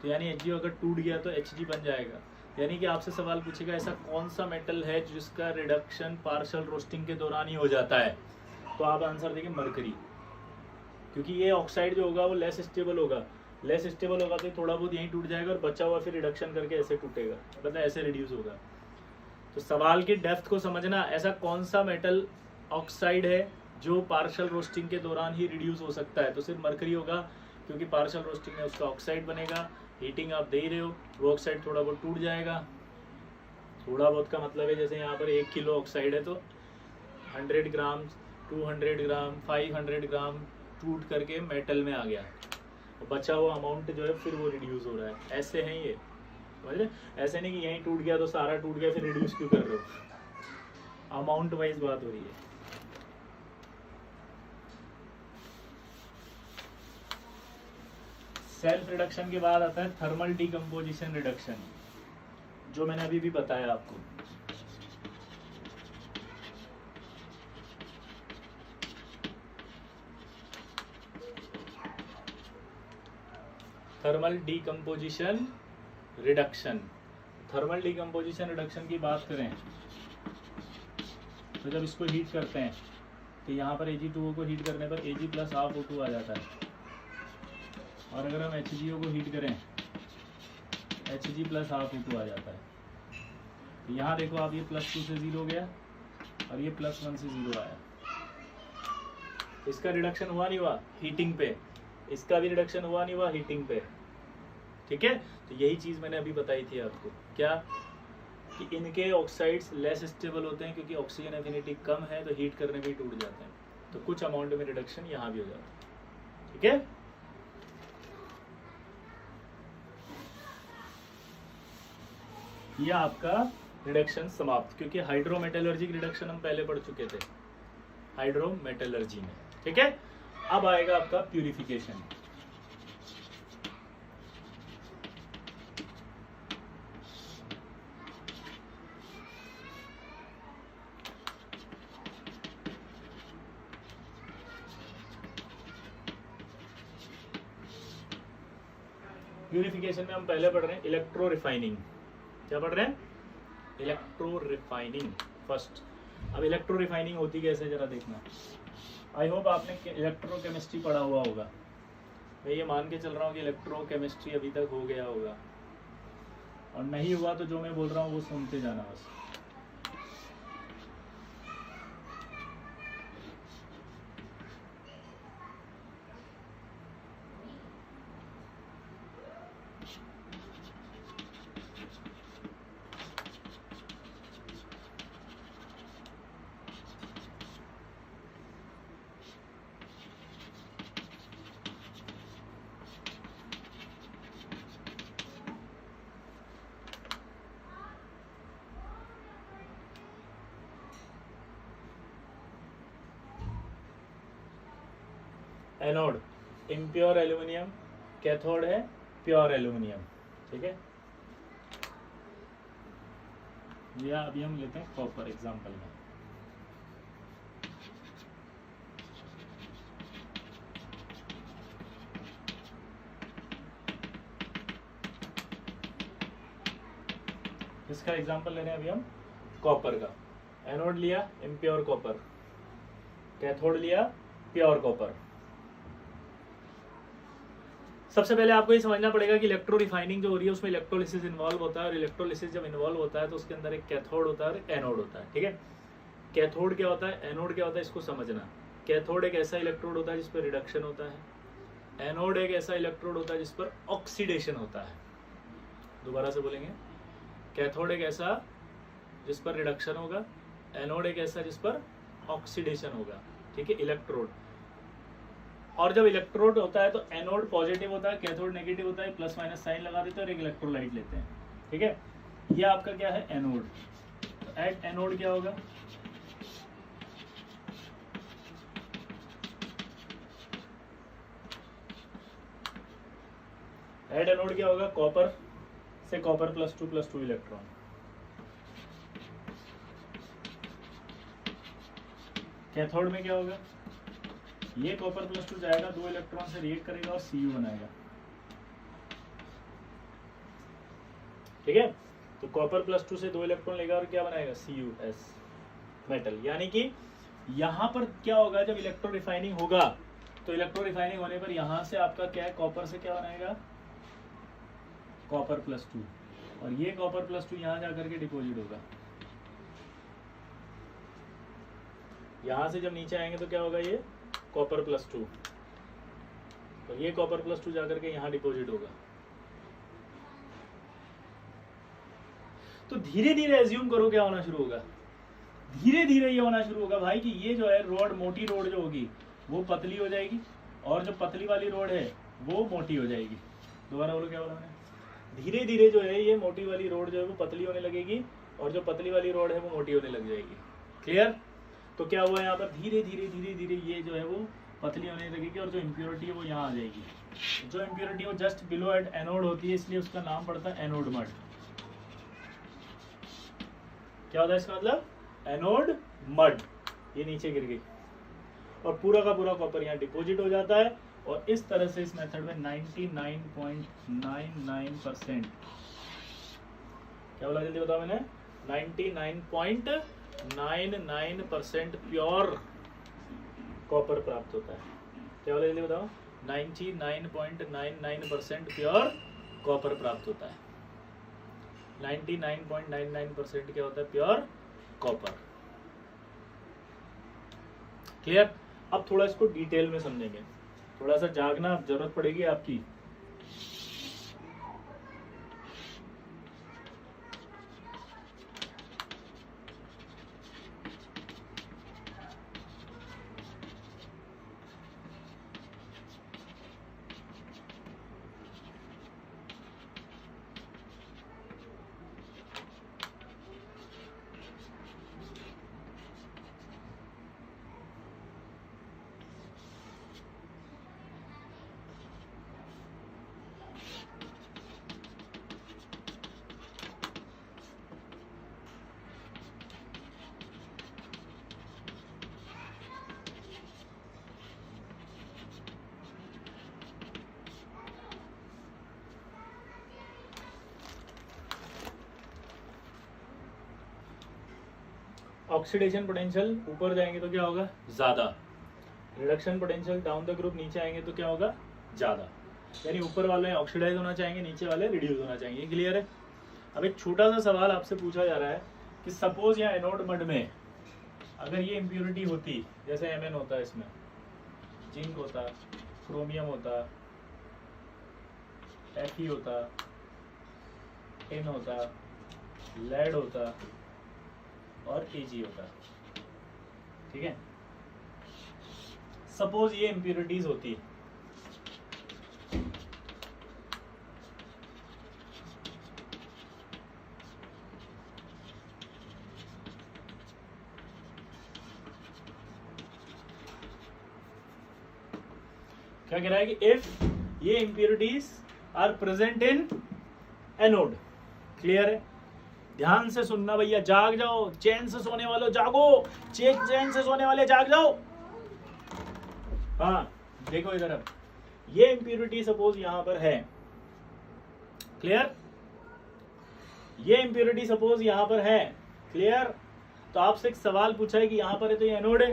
तो यानी HGO अगर टूट गया तो Hg बन जाएगा। यानी कि आपसे सवाल पूछेगा ऐसा कौन सा मेटल है जिसका रिडक्शन पार्शियल रोस्टिंग के दौरान ही हो जाता है, तो आप आंसर देंगे मरकरी, क्योंकि ये ऑक्साइड जो होगा वो लेस स्टेबल होगा, लेस स्टेबल होगा तो थोड़ा बहुत यहीं टूट जाएगा और बचा हुआ फिर रिडक्शन करके ऐसे टूटेगा, मतलब ऐसे रिड्यूस होगा। तो सवाल की डेप्थ को समझना, ऐसा कौन सा मेटल ऑक्साइड है जो पार्शियल रोस्टिंग के दौरान ही रिड्यूस हो सकता है, तो सिर्फ मरकरी होगा, क्योंकि पार्शियल रोस्टिंग में उसका ऑक्साइड बनेगा, हीटिंग आप दे ही रहे हो, वो ऑक्साइड थोड़ा बहुत टूट जाएगा। थोड़ा बहुत का मतलब है जैसे यहाँ पर 1 किलो ऑक्साइड है तो 100 ग्राम, 200 ग्राम, 500 ग्राम टूट करके मेटल में आ गया, बचा हुआ अमाउंट जो है फिर वो रिड्यूस हो रहा है। ऐसे हैं ये, समझ रहे? ऐसे नहीं कि यहीं टूट गया तो सारा टूट गया फिर रिड्यूस क्यों कर रहे हो, अमाउंट वाइज बात हो रही है। सेल्फ रिडक्शन के बाद आता है थर्मल डीकम्पोजिशन रिडक्शन, जो मैंने अभी भी बताया आपको। Thermal decomposition reduction, thermal decomposition reduction की बात करें तो जब इसको हीट करते हैं तो यहाँ पर Ag2O को हीट करने पर Ag प्लस हाफ O2 आ जाता है, और अगर हम HgO को हीट करें Hg प्लस हाफ O2 आ जाता है। तो यहाँ देखो आप, ये +2 से 0 गया और ये +1 से 0 आया, इसका रिडक्शन हुआ नहीं हुआ हीटिंग पे, इसका भी रिडक्शन हुआ नहीं हुआ हीटिंग पे, ठीक है। तो यही चीज मैंने अभी बताई थी आपको, क्या कि इनके ऑक्साइड्स लेस स्टेबल होते हैं क्योंकि ऑक्सीजन एफिनिटी कम है, तो हीट करने पे ही टूट जाते हैं, तो कुछ अमाउंट में रिडक्शन यहाँ भी हो जाता है, ठीक है। ये आपका रिडक्शन समाप्त, क्योंकि हाइड्रोमेटलर्जिक रिडक्शन हम पहले पढ़ चुके थे हाइड्रोमेटलर्जी में, ठीक है। अब आएगा आपका प्यूरिफिकेशन। प्यूरिफिकेशन में हम पहले पढ़ रहे हैं इलेक्ट्रो रिफाइनिंग। क्या पढ़ रहे हैं? Electro refining first. अब इलेक्ट्रो रिफाइनिंग होती कैसे जरा देखना। आई होप आपने इलेक्ट्रोकेमिस्ट्री पढ़ा हुआ होगा, मैं ये मान के चल रहा हूँ कि इलेक्ट्रोकेमिस्ट्री अभी तक हो गया होगा, और नहीं हुआ तो जो मैं बोल रहा हूँ वो सुनते जाना बस। एनोड इम्प्योर एल्यूमिनियम, कैथोड है प्योर एल्यूमिनियम, ठीक है। या अभी हम लेते हैं कॉपर एग्जांपल में। इसका एग्जांपल ले रहे हैं अभी हम कॉपर का। एनोड लिया इम्प्योर कॉपर, कैथोड लिया प्योर कॉपर। सबसे पहले आपको ये समझना पड़ेगा कि इलेक्ट्रो रिफाइनिंग जो हो रही है उसमें इलेक्ट्रोलिसिस इन्वॉल्व होता है, और इलेक्ट्रोलिसिस जब इन्वॉल्व होता है तो उसके अंदर एक कैथोड होता है और एनोड होता है, ठीक है। कैथोड क्या होता है, एनोड क्या होता है, इसको समझना। कैथोड एक ऐसा इलेक्ट्रोड होता है जिस पर रिडक्शन होता है, एनोड एक ऐसा इलेक्ट्रोड होता है जिस पर ऑक्सीडेशन होता है। दोबारा से बोलेंगे, कैथोड एक ऐसा जिस पर रिडक्शन होगा, एनोड एक ऐसा जिस पर ऑक्सीडेशन होगा, ठीक है, इलेक्ट्रोड। और जब इलेक्ट्रोड होता है तो एनोड पॉजिटिव होता है, कैथोड नेगेटिव होता है, प्लस माइनस साइन लगा देते हैं और एक इलेक्ट्रोलाइट लेते हैं। ठीक है, ये आपका क्या है, एनोड। तो एट एनोड क्या होगा, एट एनोड क्या होगा, कॉपर से कॉपर +2 इलेक्ट्रॉन। कैथोड में क्या होगा, ये कॉपर +2 जाएगा, 2 इलेक्ट्रॉन से रिएक्ट करेगा और Cu बनाएगा। ठीक है, तो कॉपर +2 से 2 इलेक्ट्रॉन लेगा और क्या बनाएगा, CuS मेटल। यानी कि यहां पर क्या होगा, जब इलेक्ट्रो रिफाइनिंग होगा तो इलेक्ट्रो रिफाइनिंग होने पर यहां से आपका क्या है, कॉपर से क्या बनाएगा, कॉपर +2, और ये कॉपर +2 यहां जाकर के डिपॉजिट होगा। यहां से जब नीचे आएंगे तो क्या होगा, ये कॉपर +2 और ये कॉपर +2 जाकर के यहां डिपॉजिट होगा। तो धीरे धीरे एज्यूम करो क्या होना शुरू होगा, धीरे धीरे ये होना शुरू होगा भाई कि ये जो है रोड, मोटी रोड जो होगी वो पतली हो जाएगी और जो पतली वाली रोड है वो मोटी हो जाएगी। दोबारा बोलो क्या बोला मैंने, धीरे धीरे जो है ये मोटी वाली रोड जो है वो पतली होने लगेगी और जो पतली वाली रोड है वो मोटी होने लग जाएगी। क्लियर? तो क्या हुआ यहाँ पर, धीरे धीरे धीरे धीरे ये जो है वो पतली होने लगेगी और जो इम्प्योरिटी है वो यहाँ आ जाएगी। जो इम्प्योरिटी वो जस्ट बिलो एट एनोड होती है, इसलिए उसका नाम पड़ता है एनोड मड। क्या होता है इसका मतलब, एनोड मड। ये नीचे गिर गई और पूरा का पूरा कॉपर यहाँ डिपॉजिट हो जाता है और इस तरह से इस मेथड में 99.99% क्या बोला, जल्दी बताओ मैंने, 99.99% प्योर कॉपर प्राप्त होता है। क्या बोला, जल्दी बताओ, 99.99% प्योर कॉपर प्राप्त होता है। 99.99% क्या होता है, प्योर कॉपर। क्लियर? अब थोड़ा इसको डिटेल में समझेंगे, थोड़ा सा जागना जरूरत पड़ेगी आपकी। ऑक्सीडेशन पोटेंशियल ऊपर जाएंगे तो क्या होगा, ज्यादा। Reduction potential down the group नीचे आएंगे तो क्या होगा, ज्यादा। यानी ऊपर वाले ऑक्सीडाइज होना चाहेंगे, नीचे वाले रिड्यूस होना चाहिए। क्लियर है? अब एक छोटा सा सवाल आपसे पूछा जा रहा है कि सपोज यहाँ एनोड मड में अगर ये इम्प्योरिटी होती, जैसे Mn होता है, इसमें जिंक होता, क्रोमियम होता, Fe होता, Tin होता, लेड होता और Ag होता। ठीक है, सपोज ये इम्प्योरिटीज होती, क्या कह रहा है कि इफ ये impurities are present in anode. Clear है? ध्यान से सुनना भैया, जाग जाओ, चैन से सोने वालों जागो, चैन से सोने वाले जाग जाओ। हाँ देखो इधर, अब ये इम्प्योरिटी सपोज यहां पर है। क्लियर? ये इम्प्योरिटी सपोज यहां पर है। क्लियर? तो आपसे एक सवाल पूछा है कि यहां पर है तो ये एनोड है,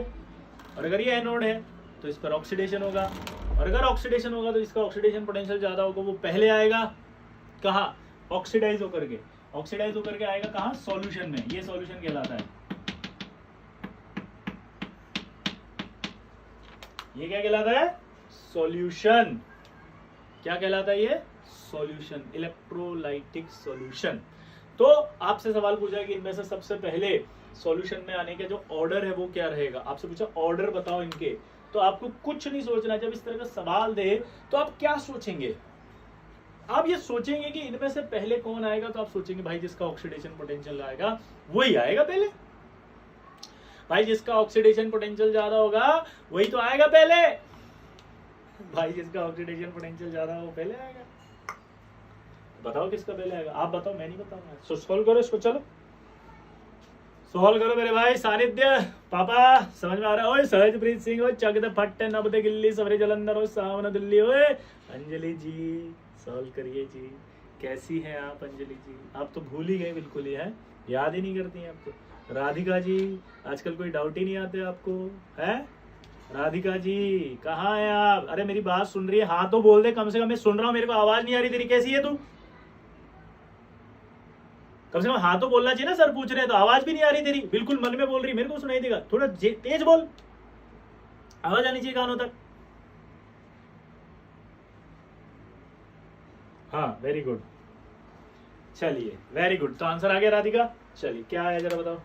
और अगर ये एनोड है तो इस पर ऑक्सीडेशन होगा, और अगर ऑक्सीडेशन होगा तो इसका ऑक्सीडेशन पोटेंशियल ज्यादा होगा। वो पहले आएगा कहाँ, ऑक्सीडाइज होकर के, ऑक्सीडाइज होकर के आएगा कहाँ, सॉल्यूशन में। ये सॉल्यूशन कहलाता है। ये क्या कहलाता है, सॉल्यूशन। क्या कहलाता है ये, सॉल्यूशन, इलेक्ट्रोलाइटिक सॉल्यूशन। तो आपसे सवाल पूछा कि इनमें से सबसे पहले सॉल्यूशन में आने का जो ऑर्डर है वो क्या रहेगा। आपसे पूछा ऑर्डर बताओ इनके, तो आपको कुछ नहीं सोचना। जब इस तरह का सवाल दे तो आप क्या सोचेंगे? आप ये सोचेंगे कि इनमें से पहले कौन आएगा, तो आप सोचेंगे भाई जिसका ऑक्सीडेशन पोटेंशियल आएगा वही आएगा पहले। भाई जिसका ऑक्सीडेशन पोटेंशियल ज्यादा होगा वही तो आएगा पहले। भाई जिसका ऑक्सीडेशन पोटेंशियल ज्यादा हो पहले आएगा। बताओ किसका पहले आएगा? आप बताओ, मैं नहीं बताऊंगा। सो सॉल्व करो इसको, चलो सॉल्व करो मेरे भाई। सानिध्य पापा समझ में आ रहा है? ओए सहजप्रीत सिंह, ओए चक द फट नब दे गिल्ली सवरे जलंधर, ओए सावन दिल्ली, ओए अंजलि जी सॉल्व करिए जी। कैसी हैं आप अंजलि जी? आप तो भूल ही गए बिल्कुल ही, है याद ही नहीं करती हैं आपको। राधिका जी आजकल कोई डाउट ही नहीं आते आपको, है राधिका जी कहाँ है आप? अरे मेरी बात सुन रही है? हाँ तो बोल दे कम से कम, मैं सुन रहा हूँ, मेरे को आवाज नहीं आ रही तेरी। कैसी है तू? कम से कम हाँ तो बोलना चाहिए ना। सर पूछ रहे हैं तो आवाज भी नहीं आ रही तेरी, बिल्कुल मन में बोल रही, मेरे को सुनाई देगा। थोड़ा तेज बोल, आवाज आनी चाहिए कानों तक। हाँ वेरी गुड, चलिए वेरी गुड। तो आंसर आ गया राधिका। चलिए क्या आया जरा बताओ।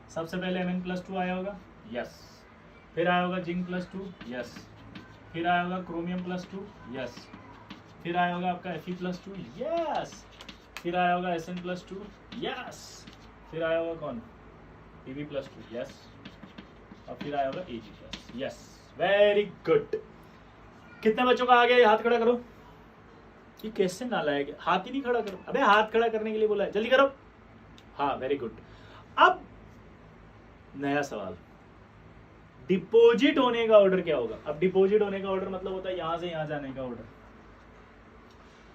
सबसे पहले Mn+2 आया होगा, यस। फिर आया होगा जिंक +2, यस। फिर आया होगा क्रोमियम +2, यस। फिर आया होगा आपका Fe+2, यस। फिर आया होगा Sn+2, यस। फिर आया होगा कौन? Pb+2, yes. और फिर आया होगा Ag+, यस। Very good. कितने बच्चों का आ गया? हाथ खड़ा करो। ये कैसे नालायक है, हाथ ही नहीं खड़ा करो। अबे हाथ खड़ा करने के लिए बोला है, जल्दी करो। हाँ वेरी गुड। अब नया सवाल, डिपॉजिट होने का ऑर्डर क्या होगा? अब डिपॉजिट होने का ऑर्डर मतलब होता है यहां से यहां जाने का ऑर्डर।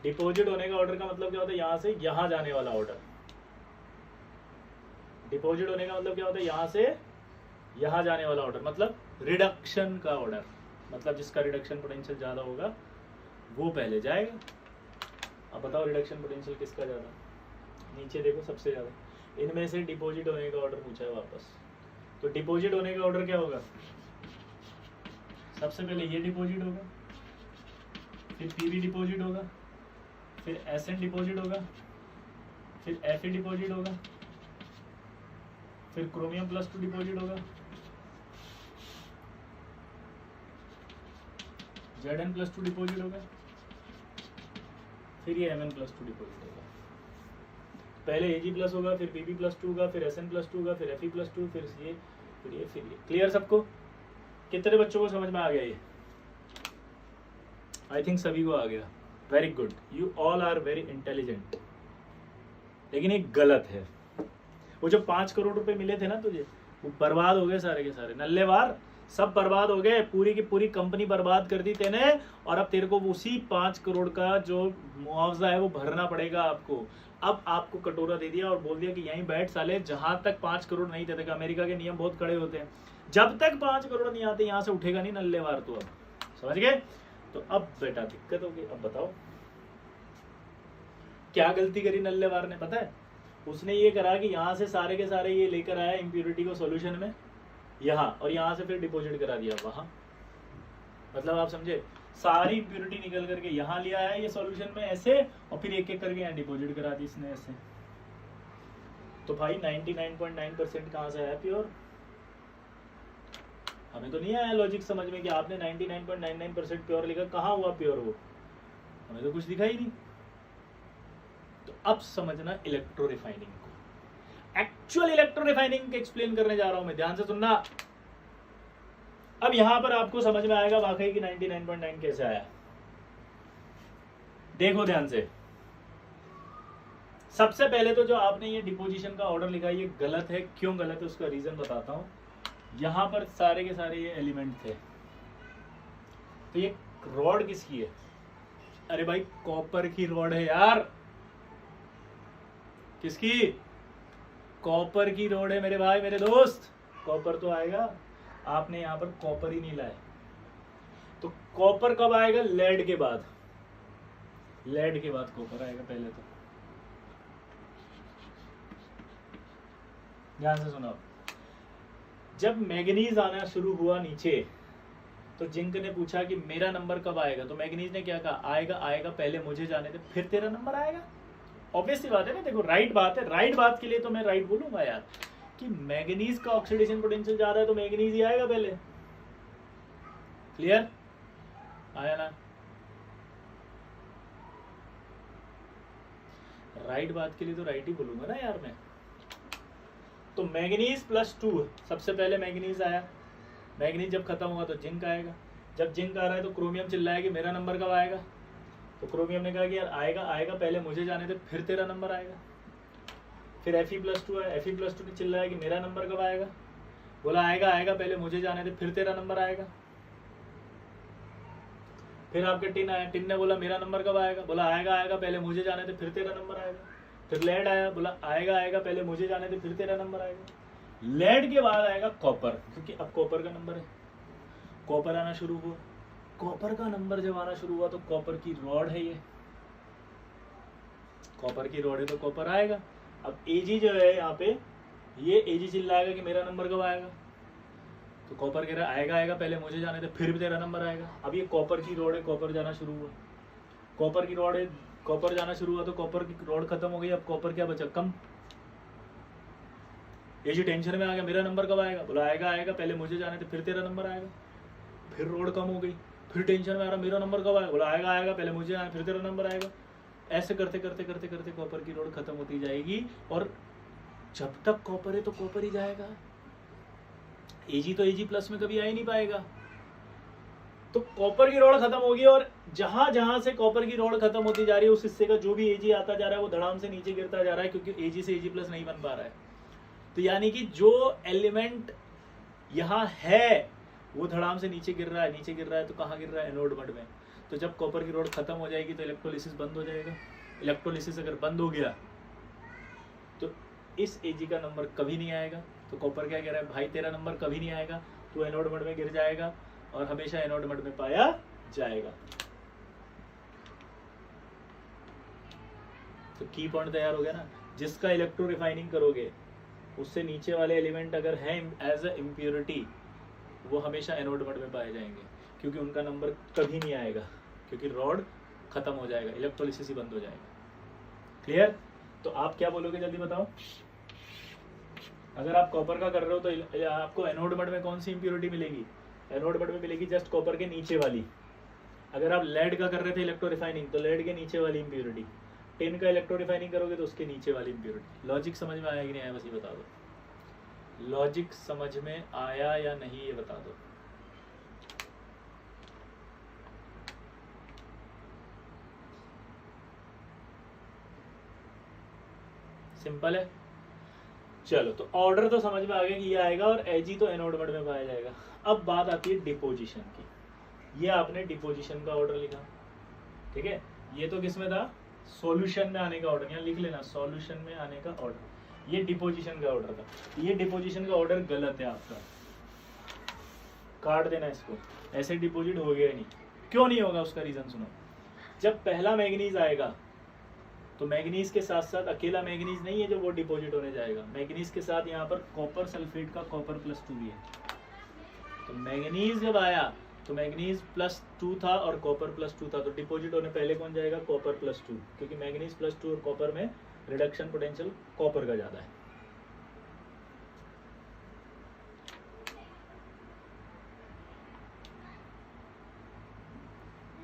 डिपॉजिट होने का ऑर्डर का मतलब क्या होता है? यहां से यहां जाने वाला ऑर्डर। डिपॉजिट होने का मतलब क्या होता है? यहां से यहां जाने वाला ऑर्डर, मतलब रिडक्शन का ऑर्डर। मतलब जिसका रिडक्शन पोटेंशियल ज्यादा होगा वो पहले जाएगा। अब बताओ रिडक्शन पोटेंशियल किसका ज्यादा? नीचे देखो सबसे ज्यादा। इनमें से डिपॉजिट होने का ऑर्डर पूछा है वापस। तो डिपॉजिट होने का ऑर्डर क्या होगा? सबसे पहले ये डिपॉजिट होगा, फिर पीबी डिपॉजिट होगा, फिर एसएन डिपॉजिट होगा, फिर एफई डिपॉजिट होगा, फिर क्रोमियम +2 डिपॉजिट होगा, Zn+2 डिपॉजिट होगा, फिर ये Mn+2 डिपॉजिट होगा। पहले Ag+ होगा, फिर Pb+2 होगा, फिर Sn+2 होगा, फिर Fe+2, फिर ये, फिर ये, फिर ये। क्लियर सबको? कितने बच्चों को समझ में आ गया ये? आई थिंक सभी को आ गया। Very good, you all are very intelligent. लेकिन एक गलत है, वो जो 5 करोड़ रुपए मिले थे ना तुझे, वो बर्बाद हो गए सारे के सारे। नल्लेवार सब बर्बाद हो गए, पूरी की पूरी कंपनी बर्बाद कर दी तेने। और अब तेरे को उसी 5 करोड़ का जो मुआवजा है वो भरना पड़ेगा आपको। अब आपको कटोरा दे दिया और बोल दिया कि यहीं बैठ साले, जहां तक 5 करोड़ नहीं देते। अमेरिका के नियम बहुत कड़े होते हैं, जब तक 5 करोड़ नहीं आते यहां से उठेगा नहीं नल्लेवार। तो अब समझ गए? तो अब बेटा दिक्कत होगी। अब बताओ क्या गलती करी नल्लेवार ने? पता है उसने ये करा कि यहां से सारे के सारे ये लेकर आया इम्प्योरिटी को सॉल्यूशन में यहाँ, और यहाँ से फिर डिपॉजिट करा दिया वहां। मतलब आप समझे, सारी इम्प्योरिटी निकल करके यहाँ लिया है ये सॉल्यूशन में ऐसे, और फिर एक एक करके यहाँ डिपॉजिट करा दी इसने ऐसे। तो भाई 99.9% कहाँ से आया प्योर? हमें तो नहीं आया लॉजिक समझ में कि आपने 99.99% प्योर लिखा, कहाँ हुआ प्योर वो? हमें तो कुछ दिखा ही नहीं। तो अब समझना इलेक्ट्रो रिफाइनिंग को। एक्चुअल इलेक्ट्रो रिफाइनिंग एक्सप्लेन करने जा रहा हूं मैं, ध्यान से सुनना। अब यहां पर आपको समझ में आएगा वाकई कि 99.9 कैसे आया। देखो ध्यान से, सबसे पहले तो जो आपने ये डिपोजिशन का ऑर्डर लिखा ये गलत है। क्यों गलत है उसका रीजन बताता हूं। यहां पर सारे के सारे ये एलिमेंट थे, तो ये रॉड किसकी है? अरे भाई कॉपर की रॉड है यार। किसकी? कॉपर की रॉड है मेरे भाई मेरे दोस्त। कॉपर तो आएगा, आपने यहां पर कॉपर ही नहीं लाए। तो कॉपर कब आएगा? लेड के बाद। लेड के बाद कॉपर आएगा पहले। तो ध्यान से सुनो, जब मैग्नीज आना शुरू हुआ नीचे तो जिंक ने पूछा कि मेरा नंबर कब आएगा? तो मैग्नीज ने क्या कहा? आएगा आएगा, पहले मुझे जाने दे फिर तेरा नंबर आएगा। ऑब्वियस सी बात है ना। देखो राइट बात है, राइट बात के लिए तो मैं राइट बोलूंगा यार। कि मैंगनीज का ऑक्सीडेशन पोटेंशियल जा रहा है तो मैंगनीज ही आएगा पहले। क्लियर आया ना? राइट बात के लिए तो राइट ही बोलूंगा ना यार मैं। तो मैंगनीज +2 सबसे पहले मैंगनीज आया। मैंगनीज जब खत्म होगा तो जिंक आएगा। जब जिंक आ रहा है तो क्रोमियम चिल्लाएगी मेरा नंबर कब आएगा। तो क्रोमियम ने कहा कि यार आएगा आएगा, पहले मुझे जाने दे फिर तेरा नंबर आएगा। फिर Fe+2 है, Fe+2 ने चिल्लाया कि मेरा नंबर कब आएगा। बोला आएगा आएगा, पहले मुझे जाने दे फिर तेरा नंबर आएगा। फिर आपके टिन आया, टिन ने बोला मेरा नंबर कब आएगा। बोला आएगा आएगा, पहले मुझे जाने दे फिर तेरा नंबर आएगा। फिर लेड आया, बोला आएगा आएगा, पहले मुझे जाने दे फिर तेरा नंबर आएगा। लेड के बाद आएगा कॉपर, क्योंकि अब कॉपर का नंबर है। कॉपर आना शुरू हुआ। कॉपर का नंबर जब आना शुरू हुआ तो कॉपर की रॉड है, ये कॉपर की रॉड है तो कॉपर आएगा। अब एजी जो है यहाँ पे, ये एजी चिल्लाएगा कि मेरा नंबर कब आएगा। तो कॉपर कह रहा है आएगा आएगा, पहले मुझे जाने दे फिर भी तेरा नंबर आएगा। अब ये कॉपर की रॉड है, कॉपर जाना शुरू हुआ। कॉपर की रॉड है, कॉपर जाना शुरू हुआ तो कॉपर की रॉड खत्म हो गई। अब कॉपर क्या बचा, कम। एजी टेंशन में आ गया, मेरा नंबर कब आएगा। बोला आएगा आएगा, पहले मुझे जाने दे फिर तेरा नंबर आएगा। फिर रॉड कम हो गई, फिर टेंशन में आ रहा, मेरा नंबर कब आएगा। बोला आएगा आएगा, पहले मुझे आए फिर तेरा नंबर आएगा। ऐसे करते करते करते करते कॉपर की रॉड खत्म होती जाएगी। और जब तक कॉपर है तो कॉपर ही जाएगा। एजी तो एजी प्लस में कभी आ ही नहीं पाएगा। तो कॉपर की रॉड खत्म होगी, और जहां जहां से कॉपर की रॉड खत्म होती जा रही है उस हिस्से का जो भी एजी आता जा रहा है वो धड़ाम से नीचे गिरता जा रहा है, क्योंकि एजी से एजी प्लस नहीं बन पा रहा है। तो यानी कि जो एलिमेंट यहाँ है वो धड़ाम से नीचे गिर रहा है। नीचे गिर रहा है तो कहाँ गिर रहा है, एनोड मड में। तो जब कॉपर की रॉड खत्म हो जाएगी तो इलेक्ट्रोलिसिस बंद हो जाएगा। इलेक्ट्रोलिसिस अगर बंद हो गया तो इस एजी का नंबर कभी नहीं आएगा। तो कॉपर क्या कह रहा है, भाई तेरा नंबर कभी नहीं आएगा, तू एनोड मड में गिर जाएगा और हमेशा एनोड मड में पाया जाएगा। तो की पॉइंट तैयार हो गया ना। जिसका इलेक्ट्रो रिफाइनिंग करोगे उससे नीचे वाले एलिमेंट अगर हैं एज अ इम्प्योरिटी, वो हमेशा एनोड मड में पाए जाएंगे, क्योंकि उनका नंबर कभी नहीं आएगा, क्योंकि रॉड खत्म हो जाएगा, इलेक्ट्रोलिसिस ही बंद हो जाएगा। क्लियर? तो आप क्या बोलोगे जल्दी बताओ। अगर आप कॉपर का कर रहे हो तो आपको एनोड मड में कौन सी इम्प्योरिटी मिलेगी, एनोड मड में मिलेगी जस्ट कॉपर के नीचे वाली। अगर आप लेड का कर रहे थे इलेक्ट्रो रिफाइनिंग तो लेड के नीचे वाली इम्प्योरिटी। टिन का इलेक्ट्रो रिफाइनिंग करोगे तो उसके नीचे वाली इम्प्योरिटी। लॉजिक समझ में आया कि नहीं आया, बस ये बता दो। लॉजिक समझ में आया या नहीं ये बता दो। सिंपल है। चलो, तो ऑर्डर तो समझ में आ गया कि ये आएगा और एजी तो एनोड मड में पाया जाएगा। अब बात आती है डिपोजिशन की। ये आपने डिपोजिशन का ऑर्डर लिखा, ठीक है। ये तो किस में था, सॉल्यूशन में आने का ऑर्डर। यहाँ लिख लेना, सॉल्यूशन में आने का ऑर्डर। ये डिपोजिशन का ऑर्डर था। ये डिपोजिशन का ऑर्डर गलत है आपका, काट देना इसको। ऐसे डिपोजिट हो गया नहीं। क्यों नहीं होगा उसका रीजन सुनो। जब पहला मैग्नीज आएगा तो मैग्नीज के साथ साथ अकेला मैग्नीज नहीं है जो वो डिपॉजिट होने जाएगा। मैग्नीज के साथ यहाँ पर कॉपर सल्फेट का Copper+2 भी है। तो मैग्नीज जब आया तो मैग्नीज +2 था और Copper+2 था, तो डिपॉजिट होने पहले कौन जाएगा, Copper+2, क्योंकि मैग्नीज +2 और कॉपर में रिडक्शन पोटेंशियल कॉपर का ज्यादा है।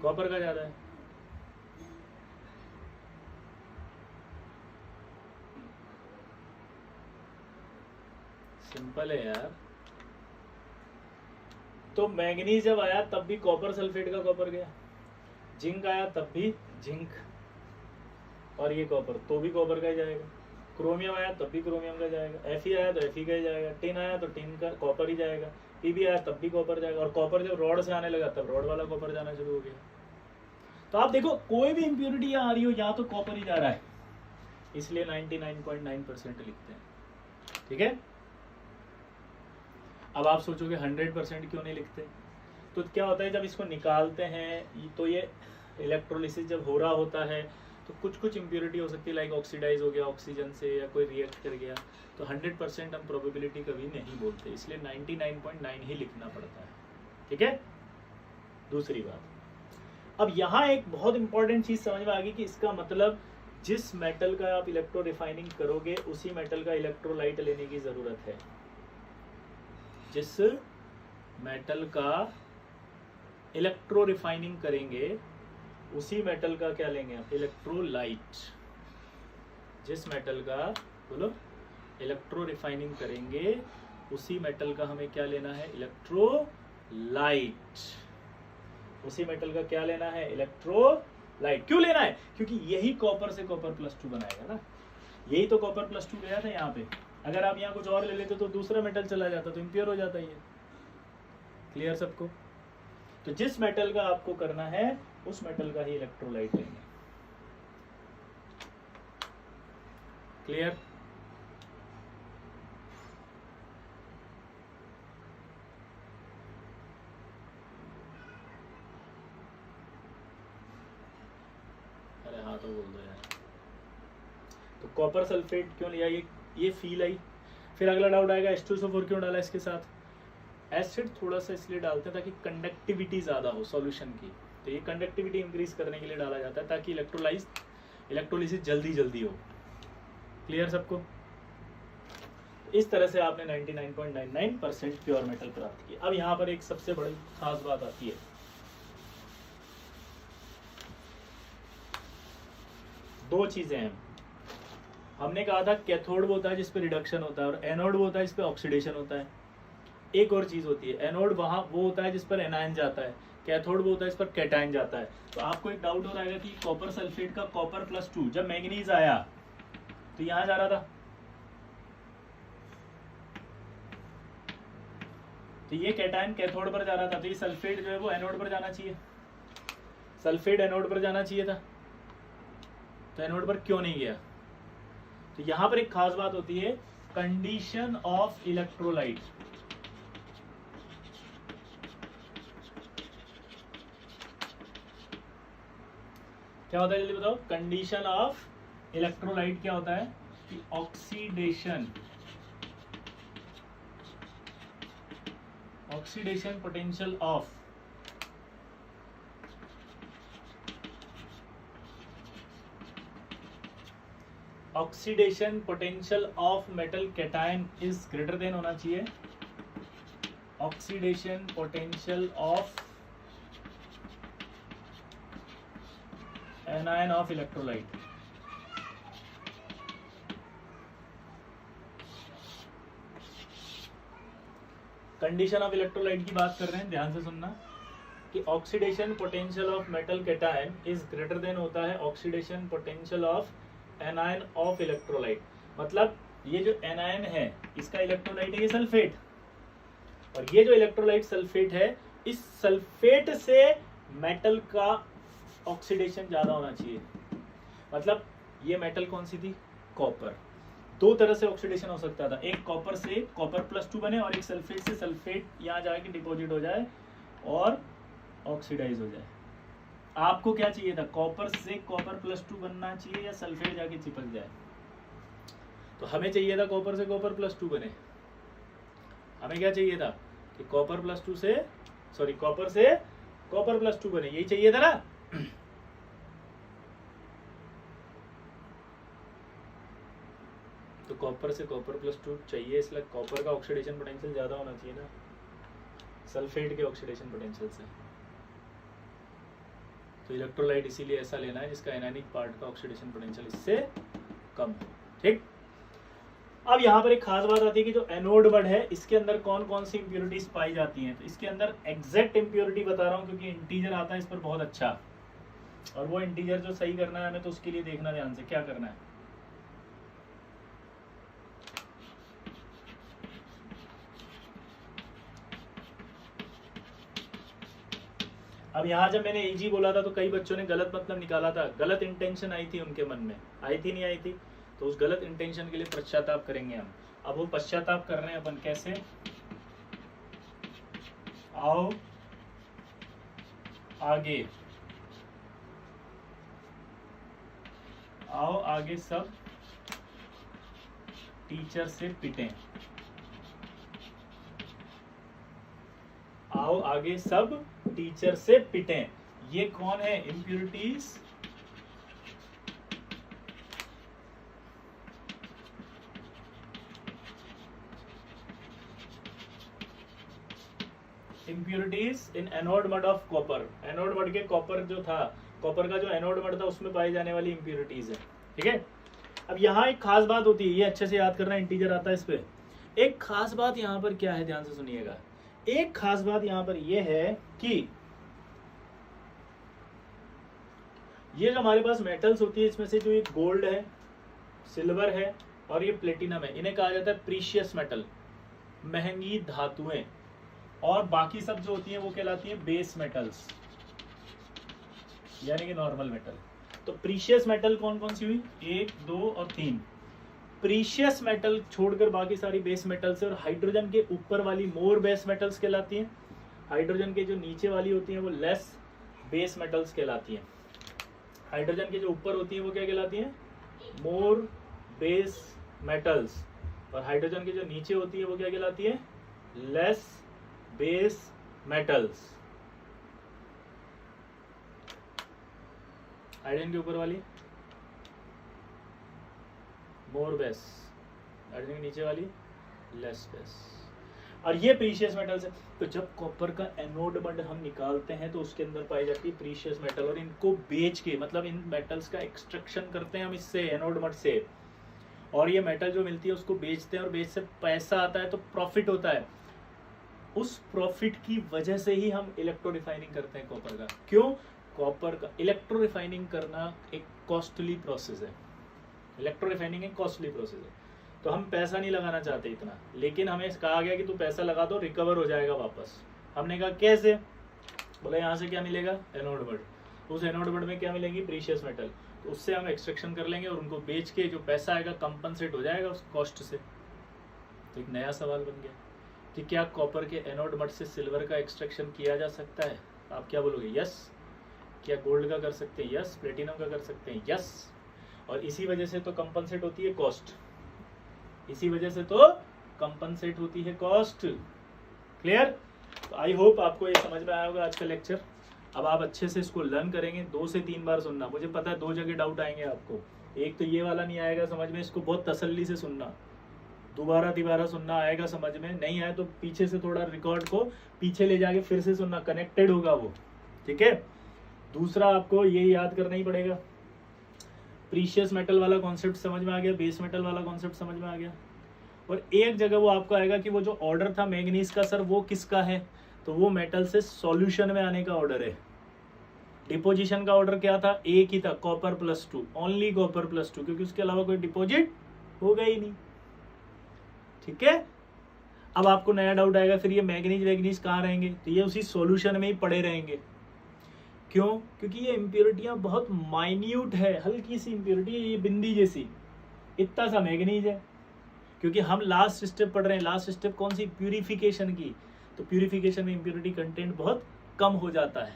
कॉपर का ज्यादा है। सिंपल है यार। तो मैग्नीज जब आया तब भी कॉपर सल्फेट का कॉपर गया, जिंक आया तब भी जिंक और ये कॉपर तो भी कॉपर का ही जाएगा। क्रोमियम आया तब भी क्रोमियम का जाएगा। Fe आया तो Fe का ही जाएगा। टिन आया तो टिन का कॉपर ही जाएगा। Pb आया तब भी कॉपर जाएगा। और कॉपर जब रॉड से आने लगा तब रॉड वाला कॉपर जाना शुरू हो गया। तो आप देखो कोई भी इम्प्योरिटी आ रही हो यहाँ तो कॉपर ही जा रहा है, इसलिए 99.9% लिखते हैं, ठीक है। अब आप सोचोगे 100% क्यों नहीं लिखते। तो क्या होता है जब इसको निकालते हैं तो ये इलेक्ट्रोलिसिस जब हो रहा होता है तो कुछ कुछ इम्प्योरिटी हो सकती है, लाइक ऑक्सीडाइज हो गया ऑक्सीजन से या कोई रिएक्ट कर गया, तो 100% हम प्रोबेबिलिटी कभी नहीं बोलते, इसलिए 99.9 ही लिखना पड़ता है, ठीक है। दूसरी बात, अब यहाँ एक बहुत इंपॉर्टेंट चीज समझ में आ गई कि इसका मतलब जिस मेटल का आप इलेक्ट्रो रिफाइनिंग करोगे उसी मेटल का इलेक्ट्रोलाइट लेने की जरूरत है। जिस मेटल का इलेक्ट्रो रिफाइनिंग करेंगे उसी मेटल का क्या लेंगे आप, इलेक्ट्रोलाइट। जिस मेटल का बोलो इलेक्ट्रो रिफाइनिंग करेंगे उसी मेटल का हमें क्या लेना है, इलेक्ट्रोलाइट। उसी मेटल का क्या लेना है, इलेक्ट्रोलाइट। क्यों लेना है, क्योंकि यही कॉपर से कॉपर +2 बनाएगा ना। यही तो कॉपर +2 गया था यहाँ पे। अगर आप यहाँ कुछ और ले लेते तो दूसरा मेटल चला जाता, तो इम्प्योर हो जाता ये। क्लियर सबको? तो जिस मेटल का आपको करना है उस मेटल का ही इलेक्ट्रोलाइट लेंगे। क्लियर? अरे हाँ तो बोल दो यार। तो कॉपर सल्फेट क्यों लिया, ये फील आई। फिर अगला डाउट आएगा H2SO4 क्यों डाला इसके साथ। एसिड थोड़ा सा इसलिए डालते हैं ताकि कंडक्टिविटी ज़्यादा हो सॉल्यूशन की। तो ये कंडक्टिविटी इंक्रीज करने के लिए डाला जाता है ताकि इलेक्ट्रोलिसिस जल्दी हो। क्लियर सबको? इस तरह से आपने 99.99% प्योर मेटल प्राप्त किया। अब यहाँ पर एक सबसे बड़ी खास बात आती है। दो चीजें हैं। हमने कहा था कैथोड वो होता है जिस पे रिडक्शन होता है और एनोड वो होता है जिस पे ऑक्सीडेशन होता है। एक और चीज होती है, एनोड वहां वो होता है जिस पर एनायन जाता है, कैथोड वो होता है जिस पर कैटायन जाता है। तो आपको एक डाउट हो रहेगा कि कॉपर सल्फेट का कॉपर +2 जब मैंगनीज आया तो यहां जा रहा था, तो ये कैटायन कैथोड पर जा रहा था, तो ये सल्फेट जो है वो एनोड पर जाना चाहिए। सल्फेट एनोड पर जाना चाहिए था, तो एनोड पर क्यों नहीं गया। तो यहां पर एक खास बात होती है, कंडीशन ऑफ इलेक्ट्रोलाइट। क्या होता है जल्दी बताओ, कंडीशन ऑफ इलेक्ट्रोलाइट क्या होता है कि oxidation potential of oxidation potential of metal cation is greater than होना चाहिए oxidation potential of anion of electrolyte. Condition of electrolyte की बात कर रहे हैं, ध्यान से सुनना कि oxidation potential of metal cation is greater than होता है oxidation potential of anion of electrolyte. मतलब ये जो एनायन है इसका इलेक्ट्रोलाइट है ये सल्फेट, और ये जो इलेक्ट्रोलाइट सल्फेट है इस सल्फेट से मेटल का ऑक्सीडेशन ज्यादा होना चाहिए। मतलब ये मेटल कौन सी थी, कॉपर। दो तरह से ऑक्सीडेशन हो सकता था, एक कॉपर से कॉपर +2 बने और एक सल्फेट से सल्फेट यहाँ जाके डिपॉजिट हो जाए और ऑक्सीडाइज हो जाए। आपको क्या चाहिए था, कॉपर से कॉपर +2 बनना चाहिए या सल्फेट जाके चिपक जाए। तो हमें चाहिए था कॉपर से कॉपर +2 बने। हमें क्या चाहिए था कि कॉपर से कॉपर +2 बने, यही चाहिए था ना। तो कॉपर से कॉपर +2 चाहिए, इसलिए कॉपर का ऑक्सीडेशन पोटेंशियल ज्यादा होना चाहिए ना सल्फेट के ऑक्सीडेशन पोटेंशियल से। तो इलेक्ट्रोलाइट इसीलिए ऐसा लेना है जिसका एनायनिक पार्ट का ऑक्सीडेशन पोटेंशियल इससे कम हो। ठीक। अब यहाँ पर एक खास बात आती है कि जो एनोड मड है इसके अंदर कौन कौन सी इंप्योरिटीज पाई जाती हैं। तो इसके अंदर एग्जैक्ट इंप्योरिटी बता रहा हूँ क्योंकि इंटीजर आता है इस पर बहुत अच्छा, और वो इंटीजर जो सही करना है हमें, तो उसके लिए देखना ध्यान से क्या करना है। अब यहाँ जब मैंने AG बोला था तो कई बच्चों ने गलत मतलब निकाला था, गलत इंटेंशन आई थी उनके मन में, आई थी नहीं आई थी। तो उस गलत इंटेंशन के लिए पश्चाताप करेंगे हम। अब वो पश्चाताप कर रहे हैं अपन कैसे, आओ आगे सब टीचर से पिटें। आओ आगे सब टीचर से पिटें। ये कौन है, impurities impurities in anode mud of copper. Anode mud के कॉपर जो था, कॉपर का जो एनोड मड था उसमें पाई जाने वाली इम्प्योरिटीज है। ठीक है, अब यहाँ एक खास बात होती है, ये अच्छे से याद करना, इंटीजर आता है इस पे। एक खास बात यहाँ पर क्या है, ध्यान से सुनिएगा। एक खास बात यहाँ पर ये है कि ये जो हमारे पास मेटल्स होती है, इसमें से जो ये गोल्ड है, सिल्वर है और ये प्लेटिनम है, इन्हें कहा जाता है प्रीशियस मेटल, महंगी धातुएं। और बाकी सब जो होती है वो कहलाती है बेस मेटल्स, यानी कि नॉर्मल मेटल। तो प्रीशियस मेटल कौन कौन सी हुई, 1, 2 और 3। प्रीशियस मेटल छोड़कर बाकी सारी बेस मेटल्स है, और हाइड्रोजन के ऊपर वाली मोर बेस मेटल्स कहलाती हैं। हाइड्रोजन के जो नीचे वाली होती हैं वो लेस बेस मेटल्स कहलाती हैं। हाइड्रोजन के जो ऊपर होती हैं वो क्या कहलाती हैं, मोर बेस मेटल्स, और हाइड्रोजन के जो नीचे होती है वो क्या कहलाती है, लेस बेस मेटल्स। हाइड्रोजन के ऊपर वाली मोर बेस, हाइड्रोजन के नीचे वाली लेस बेस, और ये प्रीशियस मेटल्स है। तो जब कॉपर का एनोड मड हम निकालते हैं तो उसके अंदर पाई जाती है प्रीशियस मेटल, और इनको बेच के, मतलब इन मेटल्स का एक्सट्रैक्शन करते हैं हम इससे, एनोड मड से, और ये मेटल जो मिलती है उसको बेचते हैं, और बेच से पैसा आता है तो प्रॉफिट होता है। उस प्रॉफिट की वजह से ही हम इलेक्ट्रो रिफाइनिंग करते हैं कॉपर का। क्यों, कॉपर का इलेक्ट्रो रिफाइनिंग करना एक कॉस्टली प्रोसेस है। इलेक्ट्रो रिफाइनिंग एक कॉस्टली प्रोसेस है, तो हम पैसा नहीं लगाना चाहते इतना, लेकिन हमें कहा गया कि तू पैसा लगा दो, रिकवर हो जाएगा वापस। हमने कहा कैसे, बोला यहाँ से क्या मिलेगा, एनोड मड, उस एनोड मड में क्या मिलेगी, प्रीशियस मेटल, तो उससे हम एक्सट्रैक्शन कर लेंगे और उनको बेच के जो पैसा आएगा कंपनसेट हो जाएगा उस कॉस्ट से। तो एक नया सवाल बन गया कि क्या कॉपर के एनोड मड से सिल्वर का एक्सट्रैक्शन किया जा सकता है। आप क्या बोलोगे, यस। क्या गोल्ड का कर सकते हैं, यस। प्लेटिनम का कर सकते हैं, यस। और इसी वजह से तो कंपनसेट होती है कॉस्ट, इसी वजह से तो कंपनसेट होती है कॉस्ट। क्लियर। तो आई होप आपको ये समझ में आया होगा आज का लेक्चर। अब आप अच्छे से इसको लर्न करेंगे, 2 से 3 बार सुनना। मुझे पता है 2 जगह डाउट आएंगे आपको, एक तो ये वाला नहीं आएगा समझ में, इसको बहुत तसल्ली से सुनना, दोबारा तिबारा सुनना, आएगा समझ में, नहीं आए तो पीछे से थोड़ा रिकॉर्ड को पीछे ले जाके फिर से सुनना, कनेक्टेड होगा वो। ठीक है। दूसरा आपको ये याद करना ही पड़ेगा, प्रीशियस मेटल वाला कॉन्सेप्ट समझ में आ गया, बेस मेटल वाला कॉन्सेप्ट समझ में आ गया। और एक जगह वो आपको आएगा कि वो जो ऑर्डर था मैंगनीज का, सर वो किसका है, तो वो मेटल से सॉल्यूशन में आने का ऑर्डर है। डिपोजिशन का ऑर्डर क्या था, एक ही था, कॉपर +2, ओनली कॉपर +2, क्योंकि उसके अलावा कोई डिपोजिट होगा ही नहीं। ठीक है। अब आपको नया डाउट आएगा, फिर ये मैंगनीज वैगनीज कहाँ रहेंगे, तो ये उसी सॉल्यूशन में ही पड़े रहेंगे। क्यों, क्योंकि ये इम्प्योरिटियां बहुत माइन्यूट है, हल्की सी इम्प्योरिटी है, ये बिंदी जैसी, इतना सा मैंगनीज है। क्योंकि हम लास्ट स्टेप पढ़ रहे हैं, लास्ट स्टेप कौन सी, प्यूरिफिकेशन की, तो प्यूरिफिकेशन में इम्प्योरिटी कंटेंट बहुत कम हो जाता है।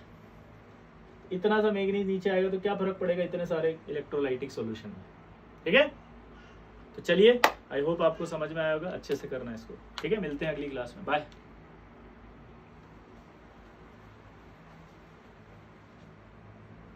इतना सा मैंगनीज नीचे आएगा तो क्या फर्क पड़ेगा इतने सारे इलेक्ट्रोलाइटिक सॉल्यूशन में। ठीक है। तो चलिए, आई होप आपको समझ में आया होगा, अच्छे से करना इसको। ठीक है, मिलते हैं अगली क्लास में, बाय।